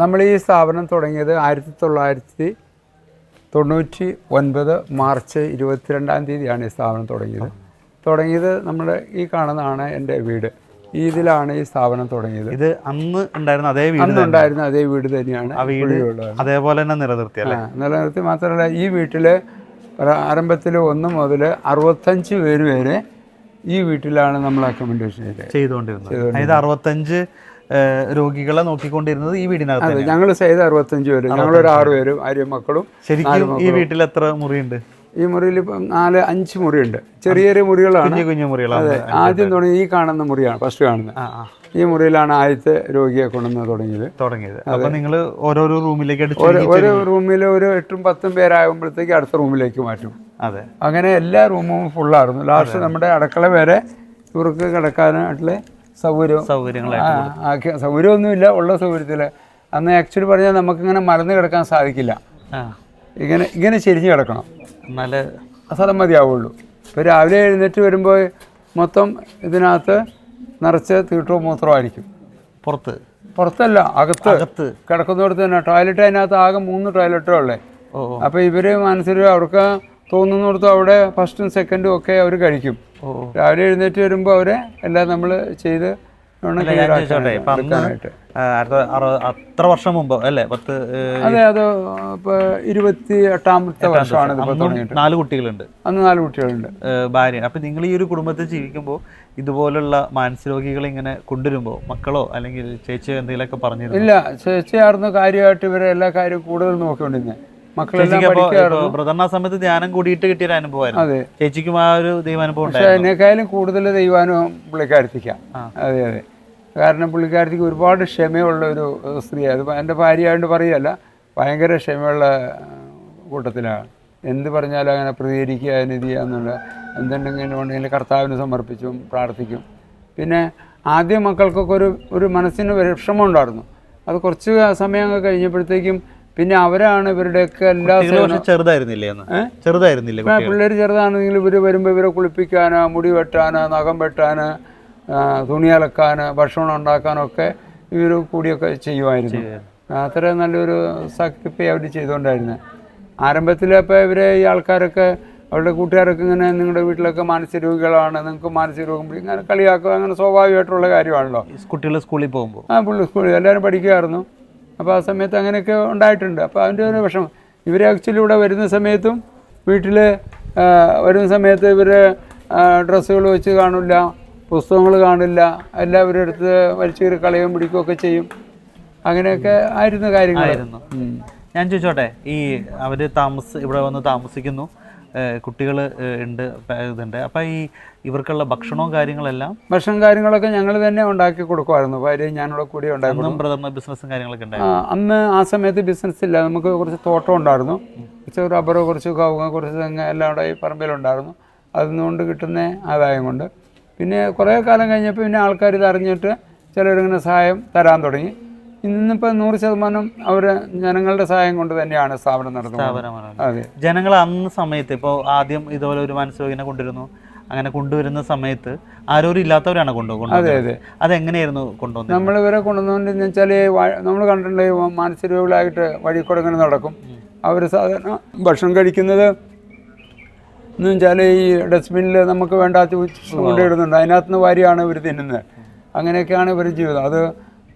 നമ്മൾ ഈ സ്ഥാപനം തുടങ്ങിയത് 1999 മാർച്ച് 22-ാം തീയതിയാണ് ഈ സ്ഥാപനം തുടങ്ങിയത്. നമ്മുടെ ഈ കാണുന്നതാണ് എൻ്റെ വീട്. ഇതിലാണ് ഈ സ്ഥാപനം തുടങ്ങിയത്. ഇത് അന്ന് ഉണ്ടായിരുന്ന അതേ വീട് തന്നെയാണ്. അതേപോലെ തന്നെ നിലനിർത്തി. മാത്രമല്ല ഈ വീട്ടിൽ ആരംഭത്തിൽ 1 മുതൽ 65 പേര് വരെ ഈ വീട്ടിലാണ് നമ്മൾ അക്കോമഡേഷൻ ചെയ്തുകൊണ്ടിരുന്നത്. 65 രോഗികളെ നോക്കിക്കൊണ്ടിരുന്നത് ഈ വീടിനകത്ത്. അതെ, ഞങ്ങൾ ചെയ്ത് 65 പേര്, ഞങ്ങളൊരു 6 പേരും ഭാര്യയും മക്കളും. ശരിക്കും ഈ വീട്ടിൽ എത്ര മുറിയുണ്ട്? ഈ മുറിയിൽ ഇപ്പം 4-5 മുറിയുണ്ട്. ചെറിയ ചെറിയ മുറികളാണ്, കുഞ്ഞു മുറികളാണ്. അതെ, ആദ്യം തുടങ്ങി ഈ കാണുന്ന മുറിയാണ് ഫസ്റ്റ് കാണുന്നത്. ഈ മുറിയിലാണ് ആദ്യത്തെ രോഗിയെ കൊണ്ടുവന്ന് തുടങ്ങിയത്. അപ്പോൾ നിങ്ങൾ ഓരോരോ റൂമിലേക്ക് ഒരു റൂമിൽ ഒരു 8-10 പേരാകുമ്പോഴത്തേക്ക് അടുത്ത റൂമിലേക്ക് മാറ്റും. അതെ, അങ്ങനെ എല്ലാ റൂമും ഫുള്ളായിരുന്നു. ലാസ്റ്റ് നമ്മുടെ അടുക്കള വരെ ഇവർക്ക് കിടക്കാനായിട്ടുള്ള സൗകര്യമൊന്നുമില്ല. ഉള്ള സൗകര്യത്തിൽ അന്ന് ആക്ച്വലി പറഞ്ഞാൽ നമുക്കിങ്ങനെ മലന്ന് കിടക്കാൻ സാധിക്കില്ല. ഇങ്ങനെ ചെരിഞ്ഞ് കിടക്കണം, നല്ല സ്ഥലം മതിയാവുള്ളൂ. ഇപ്പോൾ രാവിലെ എഴുന്നേറ്റ് വരുമ്പോൾ മൊത്തം ഇതിനകത്ത് നിറച്ച് തീട്ടവും മൂത്രവും ആയിരിക്കും. പുറത്തല്ല, അകത്ത് കിടക്കുന്നിടത്ത് തന്നെ. ടോയ്ലറ്റ് അതിനകത്ത് ആകെ 3 ടോയ്ലറ്റേ ഉള്ളേ. അപ്പോൾ ഇവർ മനസ്സിൽ അവർക്ക് തോന്നുന്നിടത്തും അവിടെ ഫസ്റ്റും സെക്കൻഡും ഒക്കെ അവർ കഴിക്കും. രാവിലെ എഴുന്നേറ്റ് വരുമ്പോൾ അവരെ എല്ലാം നമ്മൾ ചെയ്ത് അത്ര വർഷം മുമ്പ് അല്ലേ? അതെ, അത് ഇപ്പോൾ 28ാമത്തെ വർഷമാണ് ഇത് തുടങ്ങിയിട്ട്. 4 കുട്ടികളുണ്ട്. അന്ന് 4 കുട്ടികളുണ്ട്, ഭാര്യ. അപ്പം നിങ്ങൾ ഈ ഒരു കുടുംബത്തിൽ ജീവിക്കുമ്പോൾ ഇതുപോലുള്ള മാനസരോഗികളെ ഇങ്ങനെ കൊണ്ടുവരുമ്പോൾ മക്കളോ അല്ലെങ്കിൽ ചേച്ചിയോ എന്തെങ്കിലുമൊക്കെ പറഞ്ഞു? ഇല്ല, ചേച്ചിയായിരുന്നു കാര്യമായിട്ട് ഇവരെ എല്ലാ കാര്യവും കൂടുതൽ നോക്കിക്കൊണ്ടിരുന്നത്. പ്രധാന സമയത്ത് ധ്യാനം കൂടിയിട്ട് കിട്ടിയൊരു അനുഭവമായിരുന്നു. അതെ, ചേച്ചിക്കും ആ ഒരു ദൈവാനുഭവം. പക്ഷേ എന്നെക്കാളും കൂടുതൽ ദൈവാനുഭവം പുള്ളിക്കാരത്തിക്കാം. അതെ, കാരണം പുള്ളിക്കാരത്തിക്ക് ഒരുപാട് ക്ഷമയുള്ള ഒരു സ്ത്രീയാണ്. അത് എൻ്റെ ഭാര്യയായിട്ട് പറയുകയല്ല, ഭയങ്കര ക്ഷമയുള്ള കൂട്ടത്തിലാണ്. എന്ത് പറഞ്ഞാലും അങ്ങനെ പ്രതികരിക്കുക, ഇത് എന്നുള്ള എന്തുണ്ടെങ്കിലും കർത്താവിന് സമർപ്പിച്ചും പ്രാർത്ഥിക്കും. പിന്നെ ആദ്യം മക്കൾക്കൊക്കെ ഒരു മനസ്സിന് വിഷമം ഉണ്ടായിരുന്നു. അത് കുറച്ച് സമയം കഴിഞ്ഞപ്പോഴത്തേക്കും പിന്നെ അവരാണ് ഇവരുടെയൊക്കെ എല്ലാ ചെറുതായിരുന്നില്ല പിള്ളേർ ചെറുതാണെങ്കിലും ഇവർ വരുമ്പോൾ ഇവരെ കുളിപ്പിക്കാനോ, മുടി വെട്ടാനോ, നഖം വെട്ടാനോ, തുണി അലക്കാനോ, ഭക്ഷണം ഉണ്ടാക്കാനൊക്കെ ഇവർ കൂടിയൊക്കെ ചെയ്യുമായിരുന്നു. അത്ര നല്ലൊരു സാക്രിഫൈ അവർ ചെയ്തുകൊണ്ടായിരുന്നു ആരംഭത്തിൽ. അപ്പോൾ ഇവരെ ഈ ആൾക്കാരൊക്കെ അവരുടെ കൂട്ടുകാരൊക്കെ ഇങ്ങനെ നിങ്ങളുടെ വീട്ടിലൊക്കെ മാനസിക രോഗികളാണ്, നിങ്ങൾക്ക് മാനസിക രോഗം ഇങ്ങനെ കളിയാക്കുക, അങ്ങനെ സ്വാഭാവികമായിട്ടുള്ള കാര്യമാണല്ലോ. കുട്ടികൾ സ്കൂളിൽ പോകുമ്പോൾ സ്കൂളിൽ എല്ലാവരും പഠിക്കുമായിരുന്നു. അപ്പോൾ ആ സമയത്ത് അങ്ങനെയൊക്കെ ഉണ്ടായിട്ടുണ്ട്. അപ്പോൾ അതിൻ്റെ ഒരു വിഷമം. ഇവർ ആക്ച്വലി ഇവിടെ വരുന്ന സമയത്തും വീട്ടിൽ വരുന്ന സമയത്ത് ഇവർ ഡ്രസ്സുകൾ വെച്ച് കാണില്ല, പുസ്തകങ്ങൾ കാണില്ല, എല്ലാവരുടെ അടുത്ത് വലിച്ചു കയറി കളയും പിടിക്കുകയൊക്കെ ചെയ്യും. അങ്ങനെയൊക്കെ ആയിരുന്നു കാര്യങ്ങളായിരുന്നു. ഞാൻ ചോദിച്ചോട്ടെ, ഈ അവർ ഇവിടെ വന്ന് താമസിക്കുന്നു, കുട്ടികൾ ഉണ്ട്, ഇതുണ്ട്. അപ്പോൾ ഇവർക്കുള്ള ഭക്ഷണവും കാര്യങ്ങളെല്ലാം ഭക്ഷണം കാര്യങ്ങളൊക്കെ ഞങ്ങൾ തന്നെ ഉണ്ടാക്കി കൊടുക്കുമായിരുന്നു. ഭാര്യ ഞാനുള്ള കൂടി ഉണ്ടാക്കി കൊടുക്കും. ബ്രദറിന് ബിസിനസ്സും കാര്യങ്ങളൊക്കെ ഉണ്ടായിരുന്നു. അന്ന് ആ സമയത്ത് ബിസിനസ് ഇല്ല. നമുക്ക് കുറച്ച് തോട്ടം ഉണ്ടായിരുന്നു, കുറച്ച് റബ്ബർ, കുറച്ച് കവുങ്ങ്, കുറച്ച് തെങ്ങ് എല്ലാം അവിടെ ഈ പറമ്പിലുണ്ടായിരുന്നു. അതിനുകൊണ്ട് കിട്ടുന്ന ആദായം കൊണ്ട് പിന്നെ കുറേ കാലം കഴിഞ്ഞപ്പോൾ പിന്നെ ആൾക്കാർ ഇത് അറിഞ്ഞിട്ട് ചിലരിങ്ങനെ സഹായം തരാൻ തുടങ്ങി. ഇന്നിപ്പോൾ 100% അവർ ജനങ്ങളുടെ സഹായം കൊണ്ട് തന്നെയാണ് സ്ഥാപനം നടത്തുന്നത്. അതെ, ജനങ്ങൾ അന്ന് സമയത്ത് ഇപ്പോൾ ആദ്യം ഇതുപോലെ ഒരു മാനസരോഗിനെ കൊണ്ടുവരുന്നു, അങ്ങനെ കൊണ്ടുവരുന്ന സമയത്ത് ആരോരും ഇല്ലാത്തവരാണ് കൊണ്ടുപോകുന്നത്. അതെ അതെ. അതെങ്ങനെയായിരുന്നു കൊണ്ടുവന്നത്? നമ്മളിവരെ കൊണ്ടുവന്നുകൊണ്ടെന്ന് വെച്ചാൽ നമ്മൾ കണ്ടിട്ടുണ്ട് മാനസരോഗികളായിട്ട് വഴി കൂടെ ഇങ്ങനെ നടക്കും. അവർ സാധാരണ ഭക്ഷണം കഴിക്കുന്നത് എന്ന് വെച്ചാൽ ഈ ഡസ്റ്റ്ബിന്നിൽ നമുക്ക് വേണ്ടാത്ത കൊണ്ടിടുന്നുണ്ട്, അതിനകത്തുനിന്ന് വാരിയാണ് ഇവർ തിന്നുന്നത്. അങ്ങനെയൊക്കെയാണ് ഇവർ ജീവിതം.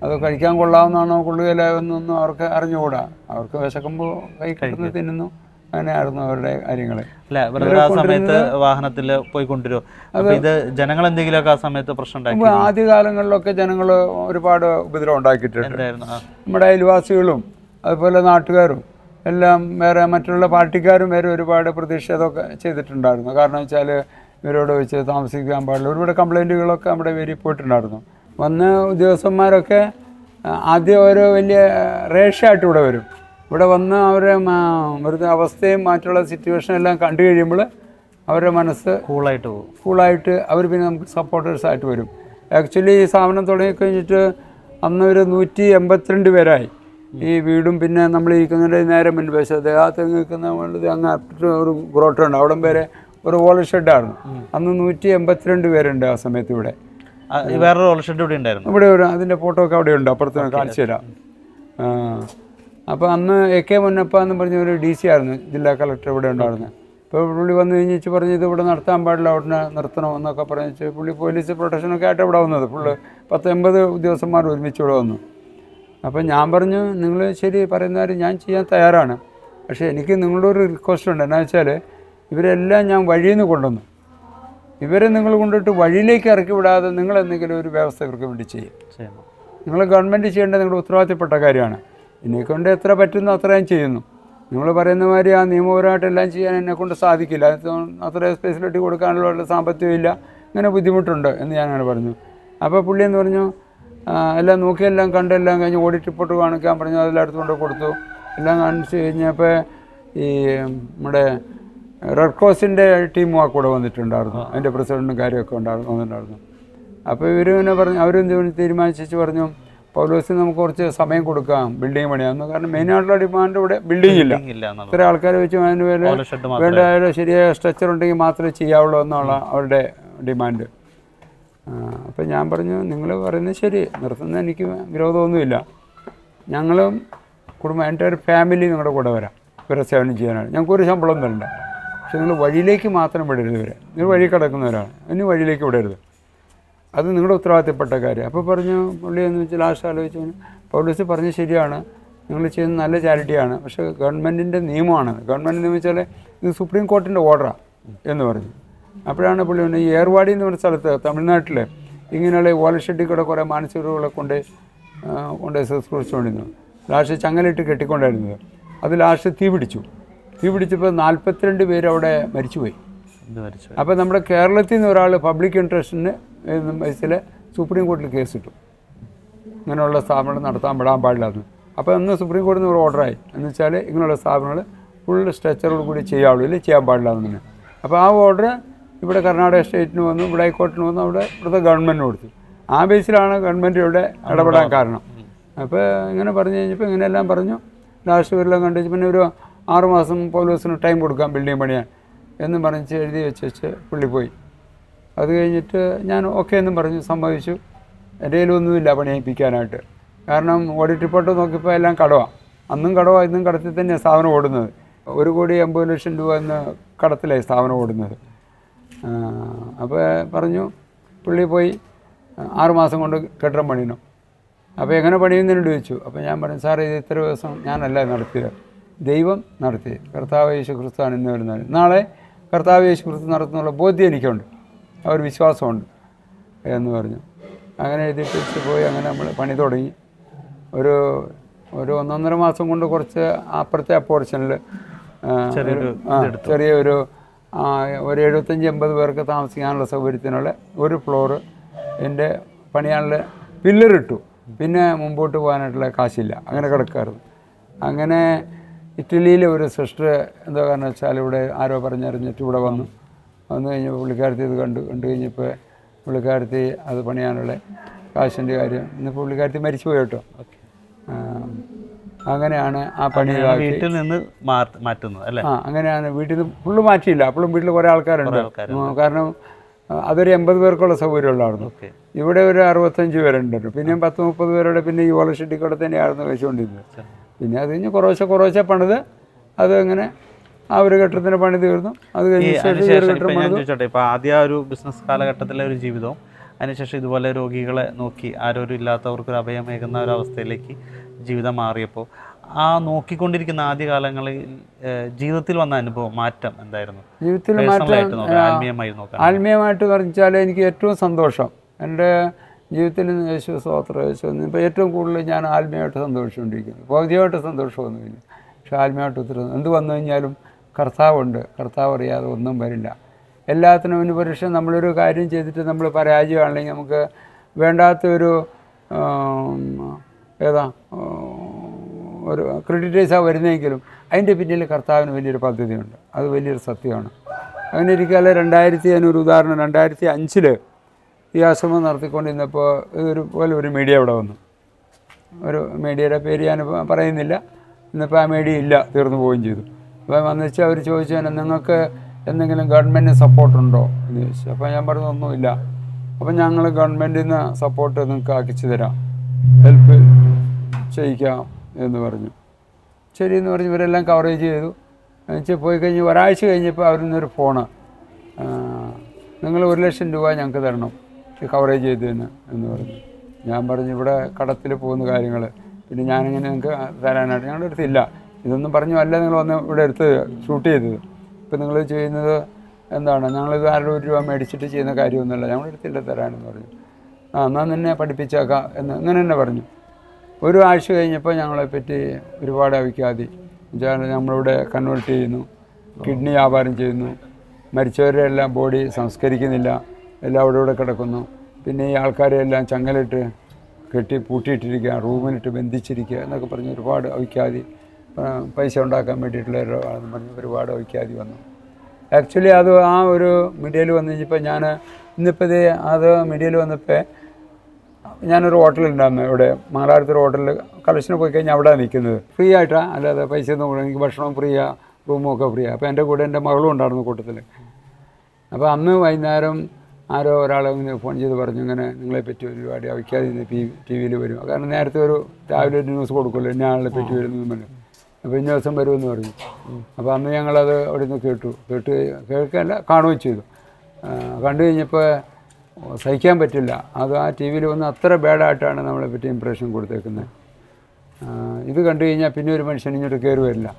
അത് കഴിക്കാൻ കൊള്ളാവുന്നതാണോ കൊള്ളുകയില്ല എന്നൊന്നും അവർക്ക് അറിഞ്ഞുകൂടാ. അവർക്ക് വിശക്കുമ്പോൾ കൈ കിട്ടുന്നത് തിന്നുന്നു. അങ്ങനെയായിരുന്നു അവരുടെ കാര്യങ്ങൾ. സമയത്ത് വാഹനത്തിൽ പോയി കൊണ്ടുവരുമോ? അപ്പോൾ ഇത് ജനങ്ങൾ എന്തെങ്കിലുമൊക്കെ ആ സമയത്ത് പ്രശ്നം ഉണ്ടാക്കി? ആദ്യകാലങ്ങളിലൊക്കെ ജനങ്ങൾ ഒരുപാട് ഉപദ്രവം ഉണ്ടാക്കിയിട്ടുണ്ട്. നമ്മുടെ അയൽവാസികളും അതുപോലെ നാട്ടുകാരും എല്ലാം വേറെ മറ്റുള്ള പാർട്ടിക്കാരും വരെ ഒരുപാട് പ്രതിഷേധമൊക്കെ ചെയ്തിട്ടുണ്ടായിരുന്നു. കാരണം വെച്ചാൽ ഇവരോട് വെച്ച് താമസിക്കാൻ പാടില്ല. ഒരുപാട് കംപ്ലൈൻറ്റുകളൊക്കെ നമ്മുടെ പേരിൽ പോയിട്ടുണ്ടായിരുന്നു. വന്ന ഉദ്യോഗസ്ഥന്മാരൊക്കെ ആദ്യം ഓരോ വലിയ റേഷ്യായിട്ട് ഇവിടെ വരും. ഇവിടെ വന്ന് അവരെ വെറുതെ അവസ്ഥയും മറ്റുള്ള സിറ്റുവേഷനും എല്ലാം കണ്ടു കഴിയുമ്പോൾ അവരുടെ മനസ്സ് കൂളായിട്ട് അവർ പിന്നെ നമുക്ക് സപ്പോർട്ടേഴ്സായിട്ട് വരും. ആക്ച്വലി ഈ സ്ഥാപനം തുടങ്ങിക്കഴിഞ്ഞിട്ട് അന്ന് ഒരു 182 പേരായി. ഈ വീടും പിന്നെ നമ്മൾ ഇരിക്കുന്നതിൻ്റെ നേരെ മുൻവശത്ത് ആ തെങ്ങ് നിൽക്കുന്ന അങ്ങ് ഒരു ഗ്രോട്ടുണ്ട്, അവിടം വരെ ഒരു വോളർ ഷെഡായിരുന്നു. അന്ന് 182 പേരുണ്ട് ആ സമയത്ത് ഇവിടെ. വേറൊരു വോളർ ഷെഡ് ഇവിടെ ഉണ്ടായിരുന്നു. ഇവിടെ ഒരു അതിൻ്റെ ഫോട്ടോ ഒക്കെ അവിടെ ഉണ്ട്, അപ്പുറത്ത് കാണിച്ചു തരാം. അപ്പോൾ അന്ന് AK മുന്നപ്പ എന്ന് പറഞ്ഞ ഒരു DC ആയിരുന്നു, ജില്ലാ കളക്ടർ ഇവിടെ ഉണ്ടായിരുന്നത്. ഇപ്പോൾ പുള്ളി വന്നു കഴിഞ്ഞിട്ട് പറഞ്ഞ് ഇത് ഇവിടെ നടത്താൻ പാടില്ല, അവിടെ നിർത്തണം എന്നൊക്കെ പറഞ്ഞിട്ട് പുള്ളി പോലീസ് പ്രൊട്ടക്ഷനൊക്കെ ആയിട്ട് ഇവിടെ വന്നത്. ഫുള്ള് 10-80 ഉദ്യോഗസ്ഥന്മാർ ഒരുമിച്ച് ഇവിടെ വന്നു. അപ്പോൾ ഞാൻ പറഞ്ഞു, നിങ്ങൾ ശരി പറയുന്ന കാര്യം ഞാൻ ചെയ്യാൻ തയ്യാറാണ്, പക്ഷേ എനിക്ക് നിങ്ങളുടെ ഒരു റിക്വസ്റ്റ് ഉണ്ട്. എന്നാ വെച്ചാൽ ഇവരെല്ലാം ഞാൻ വഴിയിൽ നിന്ന് കൊണ്ടുവന്നു, ഇവരെ നിങ്ങൾ കൊണ്ടിട്ട് വഴിയിലേക്ക് ഇറക്കി വിടാതെ നിങ്ങൾ എന്തെങ്കിലും ഒരു വ്യവസ്ഥ ഇവർക്ക് വേണ്ടി ചെയ്യും. നിങ്ങൾ ഗവൺമെൻറ് ചെയ്യേണ്ടത് നിങ്ങളുടെ ഉത്തരവാദിത്തപ്പെട്ട കാര്യമാണ്. എന്നെക്കൊണ്ട് എത്ര പറ്റുന്നോ അത്രയും ചെയ്യുന്നു. നിങ്ങൾ പറയുന്ന മാതിരി ആ നിയമപരമായിട്ട് എല്ലാം ചെയ്യാൻ എന്നെക്കൊണ്ട് സാധിക്കില്ല, അത്ര ഫെസിലിറ്റി കൊടുക്കാനുള്ള സാമ്പത്തികം ഇല്ല, ഇങ്ങനെ ബുദ്ധിമുട്ടുണ്ട് എന്ന് ഞാനങ്ങനെ പറഞ്ഞു. അപ്പോൾ പുള്ളി എന്ന് പറഞ്ഞു, എല്ലാം നോക്കിയെല്ലാം കണ്ടെല്ലാം കഴിഞ്ഞ് ഓഡിറ്റ് റിപ്പോർട്ട് കാണിക്കാൻ പറഞ്ഞു. അതെല്ലാം എടുത്തുകൊണ്ട് കൊടുത്തു. എല്ലാം കാണിച്ച് കഴിഞ്ഞപ്പോൾ ഈ നമ്മുടെ റെഡ് ക്രോസിൻ്റെ ടീമും ആ കൂടെ വന്നിട്ടുണ്ടായിരുന്നു, അതിൻ്റെ പ്രസിഡൻറ്റും കാര്യമൊക്കെ വന്നിട്ടുണ്ടായിരുന്നു. അപ്പോൾ ഇവരിങ്ങനെ പറഞ്ഞു, അവരും തീരുമാനിച്ചു പറഞ്ഞു, പൗലോസിന് നമുക്ക് കുറച്ച് സമയം കൊടുക്കാം ബിൽഡിംഗ് പണിയാമെന്ന്. കാരണം മെയിനായിട്ടുള്ള ഡിമാൻഡ് ഇവിടെ ബിൽഡിംഗ് ഇല്ല. ഇത്ര ആൾക്കാരെ വെച്ച് അതിന് വേണ്ട ശരിയായ സ്ട്രക്ചർ ഉണ്ടെങ്കിൽ മാത്രമേ ചെയ്യാവുള്ളൂ എന്നുള്ള അവരുടെ ഡിമാൻഡ്. അപ്പോൾ ഞാൻ പറഞ്ഞു, നിങ്ങൾ പറയുന്നത് ശരി, നിർത്തുന്നത് എനിക്ക് വിരോധമൊന്നുമില്ല, ഞങ്ങളും കുടുംബം എൻ്റെ ഒരു ഫാമിലി നിങ്ങളുടെ കൂടെ വരാം ഇവരെ സേവനം ചെയ്യാനാണ്. ഞങ്ങൾക്കൊരു ശമ്പളം തരണ്ട, പക്ഷെ നിങ്ങൾ വഴിയിലേക്ക് മാത്രം വിടരുത്. ഇവരെ നിങ്ങൾ വഴി കിടക്കുന്നവരാണ്, ഇനി വഴിയിലേക്ക് വിടരുത്, അത് നിങ്ങളുടെ ഉത്തരവാദിത്തപ്പെട്ട കാര്യം. അപ്പോൾ പറഞ്ഞു പുള്ളി എന്ന് വെച്ചാൽ ലാസ്റ്റ് ആലോചിച്ചു, പൗലോസ് പറഞ്ഞ് ശരിയാണ്, നിങ്ങൾ ചെയ്യുന്ന നല്ല ചാരിറ്റിയാണ്, പക്ഷേ ഗവൺമെൻറ്റിൻ്റെ നിയമമാണ്. ഗവൺമെൻറ് നിയമം വെച്ചാൽ ഇത് സുപ്രീം കോർട്ടിൻ്റെ ഓർഡറാണ് എന്ന് പറഞ്ഞു. അപ്പോഴാണ് പുള്ളി ഈ ഏർവാടി എന്ന് പറഞ്ഞ സ്ഥലത്ത് തമിഴ്നാട്ടിൽ ഇങ്ങനെയുള്ള വോളർ കൂടെ കുറേ മാനസികരോഗികളെ കൊണ്ട് ശുശ്രൂഷിച്ചുകൊണ്ടിരുന്നു. ലാസ്റ്റ് ചങ്ങലിട്ട് കെട്ടിക്കൊണ്ടായിരുന്നത്. അത് ലാസ്റ്റ് തീ പിടിച്ചപ്പോൾ 42 പേര് അവിടെ മരിച്ചുപോയി. അപ്പോൾ നമ്മുടെ കേരളത്തിൽ നിന്ന് ഒരാൾ പബ്ലിക് ഇൻട്രസ്റ്റിന് ബേസിൽ സുപ്രീം കോർട്ടിൽ കേസിട്ടു, ഇങ്ങനെയുള്ള സ്ഥാപനങ്ങൾ നടത്താൻ വിടാൻ പാടില്ലായിരുന്നു. അപ്പോൾ അന്ന് സുപ്രീം കോടതിയിൽ നിന്ന് ഒരു ഓർഡറായി, എന്ന് വെച്ചാൽ ഇങ്ങനെയുള്ള സ്ഥാപനങ്ങൾ ഫുൾ സ്ട്രക്ചറോട് കൂടി ചെയ്യാവുള്ളൂ, ഇല്ലെങ്കിൽ ചെയ്യാൻ പാടില്ല എന്ന്. അപ്പോൾ ആ ഓർഡർ ഇവിടെ കർണാടക സ്റ്റേറ്റിന് വന്നു, ഇവിടെ ഹൈക്കോർട്ടിന് വന്നു, ഇവിടുത്തെ ഗവൺമെൻറ്റിന് കൊടുത്തു. ആ ബേസിലാണ് ഗവൺമെൻറ് ഇവിടെ ഇടപെടാൻ കാരണം. അപ്പോൾ ഇങ്ങനെ പറഞ്ഞു കഴിഞ്ഞപ്പോൾ ഇങ്ങനെയെല്ലാം പറഞ്ഞു. ലാസ്റ്റ് ഇവരെല്ലാം കണ്ടു പിന്നെ ഒരു 6 മാസം പൗലോസിന് ടൈം കൊടുക്കാം ബിൽഡിംഗ് പണിയാൻ എന്നും പറഞ്ഞ് എഴുതി വെച്ച് പുള്ളി പോയി. അത് കഴിഞ്ഞിട്ട് ഞാൻ ഓക്കെ എന്നും പറഞ്ഞു, സമ്മതിച്ചു. എൻ്റെ കയ്യിലൊന്നുമില്ല പണിയിപ്പിക്കാനായിട്ട്. കാരണം ഓഡിറ്റ് റിപ്പോർട്ട് നോക്കിയപ്പോൾ എല്ലാം കടവാണ്. അന്നും കടവാണ്, ഇന്നും കടത്തിൽ തന്നെയാണ് സ്ഥാപനം ഓടുന്നത്. 1,80,00,000 രൂപ എന്ന കടത്തിലായി സ്ഥാപനം ഓടുന്നത്. അപ്പോൾ പറഞ്ഞു, പുള്ളി പോയി 6 മാസം കൊണ്ട് കെട്ടിടം പണിയണം. അപ്പോൾ എങ്ങനെ പണിയുന്നതിനോട് ചോദിച്ചു. അപ്പോൾ ഞാൻ പറഞ്ഞു, സാറേ ഇത് ഇത്ര ദിവസം ഞാനല്ല നടത്തിയത്, ദൈവം നടത്തി, കർത്താവ് യേശു ക്രിസ്തുവാണ് ഇന്ന് വരുന്നത്. നാളെ കർത്താവ് യേശു ക്രിസ്തു നടത്തുന്നുള്ള ബോധ്യം എനിക്കുണ്ട്, ആ ഒരു വിശ്വാസമുണ്ട് എന്ന് പറഞ്ഞു. അങ്ങനെ എഴുതിപ്പിച്ച് പോയി. അങ്ങനെ നമ്മൾ പണി തുടങ്ങി. ഒരു 1-1.5 മാസം കൊണ്ട് കുറച്ച് അപ്പുറത്തെ പോർഷനിൽ ചെറിയൊരു ഒരു 75-80 പേർക്ക് താമസിക്കാനുള്ള സൗകര്യത്തിനുള്ള ഒരു ഫ്ലോറ് എൻ്റെ പണിയാനുള്ള പില്ലറിട്ടു. പിന്നെ മുമ്പോട്ട് പോകാനായിട്ടുള്ള കാശില്ല, അങ്ങനെ കിടക്കാറുണ്ട്. അങ്ങനെ ഇറ്റലിയിലെ ഒരു സിസ്റ്റർ എന്താ കാരണം വെച്ചാൽ ഇവിടെ ആരോ പറഞ്ഞറിഞ്ഞിട്ട് ഇവിടെ വന്നു കഴിഞ്ഞപ്പോൾ പുള്ളിക്കാരത്തി ഇത് കണ്ടു കഴിഞ്ഞപ്പോൾ പുള്ളിക്കാരത്തി അത് പണിയാനുള്ള കാശിൻ്റെ കാര്യം ഇന്ന് പുള്ളിക്കാരത്തി മരിച്ചു പോയി കേട്ടോ. അങ്ങനെയാണ് ആ പണി വീട്ടിൽ നിന്ന് മാറ്റുന്നത് അല്ലേ? അങ്ങനെയാണ്. വീട്ടിൽ നിന്ന് ഫുള്ള് മാറ്റിയില്ല, അപ്പോഴും വീട്ടിൽ കുറേ ആൾക്കാരുണ്ട്. കാരണം അതൊരു 80 പേർക്കുള്ള സൗകര്യമുള്ളായിരുന്നു. ഇവിടെ ഒരു 65 പേരുണ്ടല്ലോ. പിന്നെ 10-30 പേരുടെ പിന്നെ ഈ ഓലഷെട്ടി കൂടെ തന്നെയായിരുന്നു കഴിച്ചുകൊണ്ടിരുന്നത്. പിന്നെ അത് കഴിഞ്ഞ് കുറേശ്ശെ പണിത് അത് അങ്ങനെ ആ ഒരു ഘട്ടത്തിന് പണി തീർന്നു. അത് കഴിഞ്ഞ് ചോദിച്ചോട്ടെ, ഇപ്പോൾ ആദ്യ ഒരു ബിസിനസ് കാലഘട്ടത്തിലെ ഒരു ജീവിതവും അതിനുശേഷം ഇതുപോലെ രോഗികളെ നോക്കി ആരോരും ഇല്ലാത്തവർക്കൊരു അഭയമേകുന്ന ഒരു അവസ്ഥയിലേക്ക് ജീവിതം മാറിയപ്പോൾ ആ നോക്കിക്കൊണ്ടിരിക്കുന്ന ആദ്യ കാലങ്ങളിൽ ജീവിതത്തിൽ വന്ന അനുഭവം മാറ്റം എന്തായിരുന്നു? ജീവിതത്തിൽ ആത്മീയമായിട്ട് പറഞ്ഞാൽ എനിക്ക് ഏറ്റവും സന്തോഷം എൻ്റെ ജീവിതത്തിൽ യേശു സ്തോത്രം ഇപ്പോൾ ഏറ്റവും കൂടുതൽ ഞാൻ ആത്മീയമായിട്ട് സന്തോഷിച്ചുകൊണ്ടിരിക്കുന്നു. ഭൗതികമായിട്ട് സന്തോഷമൊന്നുമില്ല, പക്ഷെ ആത്മീയമായിട്ട് ഒത്തിരി എന്ത് വന്നു കഴിഞ്ഞാലും കർത്താവുണ്ട്. കർത്താവ് അറിയാതെ ഒന്നും വരില്ല. എല്ലാത്തിനും ഒരു പക്ഷേ നമ്മളൊരു കാര്യം ചെയ്തിട്ട് നമ്മൾ പരാജയമാണെങ്കിൽ നമുക്ക് വേണ്ടാത്തൊരു ഒരു ക്രെഡിറ്റൈസാണ് വരുന്നതെങ്കിലും അതിൻ്റെ പിന്നിൽ കർത്താവിന് വലിയൊരു പദ്ധതിയുണ്ട്. അത് വലിയൊരു സത്യമാണ്. അങ്ങനെ ഇരിക്കാതെ ഒരു ഉദാഹരണം 2005 ഈ ആശ്രമം നടത്തിക്കൊണ്ടിരുന്നപ്പോൾ ഒരു മീഡിയ ഇവിടെ വന്നു. ഒരു മീഡിയയുടെ പേര് ഞാൻ പറയുന്നില്ല. ഇന്നിപ്പോൾ ആ മീഡിയ ഇല്ല, തീർന്നു പോവുകയും ചെയ്തു. അപ്പോൾ വന്നിച്ച് അവർ ചോദിച്ചു നിങ്ങൾക്ക് എന്തെങ്കിലും ഗവൺമെൻറ് സപ്പോർട്ടുണ്ടോ എന്ന് ചോദിച്ചു. അപ്പോൾ ഞാൻ പറഞ്ഞു ഒന്നുമില്ല. അപ്പം ഞങ്ങൾ ഗവൺമെൻറ്റിൽ നിന്ന് സപ്പോർട്ട് നിങ്ങൾക്ക് ആക്കിച്ചു തരാം, ഹെൽപ്പ് ചെയ്യിക്കാം എന്ന് പറഞ്ഞു. ശരി എന്ന് പറഞ്ഞ് ഇവരെല്ലാം കവറേജ് ചെയ്തു. എന്നുവെച്ചാൽ പോയി കഴിഞ്ഞ് ഒരാഴ്ച കഴിഞ്ഞപ്പോൾ അവരിൽ നിന്നൊരു ഫോണ്, നിങ്ങൾ 1 ലക്ഷം രൂപ ഞങ്ങൾക്ക് തരണം കവറേജ് ചെയ്തതിന് എന്ന് പറഞ്ഞു. ഞാൻ പറഞ്ഞു ഇവിടെ കടത്തിൽ പോകുന്ന കാര്യങ്ങൾ പിന്നെ ഞാനിങ്ങനെ നിങ്ങൾക്ക് തരാനായിട്ട് ഞങ്ങളുടെ അടുത്തില്ല. ഇതൊന്നും പറഞ്ഞു അല്ല നിങ്ങൾ വന്ന് ഇവിടെ എടുത്ത് ഷൂട്ട് ചെയ്തത്. ഇപ്പം നിങ്ങൾ ചെയ്യുന്നത് എന്താണ്, ഞങ്ങളിത് 100 രൂപ മേടിച്ചിട്ട് ചെയ്യുന്ന കാര്യമൊന്നുമല്ല, ഞങ്ങളുടെ അടുത്തില്ല തരാനെന്ന് പറഞ്ഞു. എന്നാൽ നിന്നെ പഠിപ്പിച്ചേക്കാം എന്ന് ഇങ്ങനെ തന്നെ പറഞ്ഞു. ഒരു ആഴ്ച കഴിഞ്ഞപ്പോൾ ഞങ്ങളെപ്പറ്റി ഒരുപാട് അവിക്കാതി നമ്മളിവിടെ കൺവേർട്ട് ചെയ്യുന്നു, കിഡ്നി വ്യാപാരം ചെയ്യുന്നു, മരിച്ചവരുടെ എല്ലാം ബോഡി സംസ്കരിക്കുന്നില്ല, എല്ലാം ഇവിടെ കിടക്കുന്നു. പിന്നെ ഈ ആൾക്കാരെയെല്ലാം ചങ്ങലിട്ട് കെട്ടി പൂട്ടിയിട്ടിരിക്കുക, റൂമിലിട്ട് ബന്ധിച്ചിരിക്കുക എന്നൊക്കെ പറഞ്ഞ് ഒരുപാട് അവിക്കാതി, പൈസ ഉണ്ടാക്കാൻ വേണ്ടിയിട്ടുള്ള പറഞ്ഞ് ഒരുപാട് അവിക്കാതി വന്നു. ആക്ച്വലി അത് ആ ഒരു മീഡിയയിൽ വന്നു കഴിഞ്ഞപ്പോൾ ഞാൻ ഇന്നിപ്പോൾ അത് മീഡിയയിൽ വന്നപ്പോൾ ഞാനൊരു ഹോട്ടലുണ്ടായിരുന്നു ഇവിടെ മംഗലാപുരത്തൊരു ഹോട്ടലിൽ കളക്ഷന് പോയി കഴിഞ്ഞാൽ അവിടെ നിൽക്കുന്നത് ഫ്രീ ആയിട്ടാണ്, അല്ലാതെ പൈസ ഒന്നും കൂടെ എനിക്ക് ഭക്ഷണം ഫ്രീയാ, റൂമൊക്കെ ഫ്രീയാണ്. അപ്പോൾ എൻ്റെ കൂടെ എൻ്റെ മകളും ഉണ്ടായിരുന്നു കൂട്ടത്തിൽ. അപ്പോൾ അന്ന് വൈകുന്നേരം ആരോ ഒരാൾ ഇങ്ങനെ ഫോൺ ചെയ്ത് പറഞ്ഞു ഇങ്ങനെ നിങ്ങളെപ്പറ്റി ഒരുപാട് അവിക്കാതെ ടി വിയിൽ വരും. കാരണം നേരത്തെ രാവിലെ ഒരു ന്യൂസ് കൊടുക്കുമല്ലോ ഇന്ന ആളെ പറ്റി വരുന്നതും പറഞ്ഞു. അപ്പോൾ ഇന്ന ദിവസം വരുമെന്ന് പറഞ്ഞു. അപ്പോൾ അന്ന് ഞങ്ങളത് അവിടെ നിന്ന് കേൾക്കുകയല്ല കാണുകയും ചെയ്തു. കണ്ടു കഴിഞ്ഞപ്പോൾ സഹിക്കാൻ പറ്റില്ല. അത് ആ ടി വിയിൽ വന്ന് അത്ര ബാഡായിട്ടാണ് നമ്മളെപ്പറ്റി ഇംപ്രഷൻ കൊടുത്തേക്കുന്നത്. ഇത് കണ്ടു കഴിഞ്ഞാൽ പിന്നെ ഒരു മനുഷ്യൻ ഇങ്ങോട്ട് കയറി വരില്ല.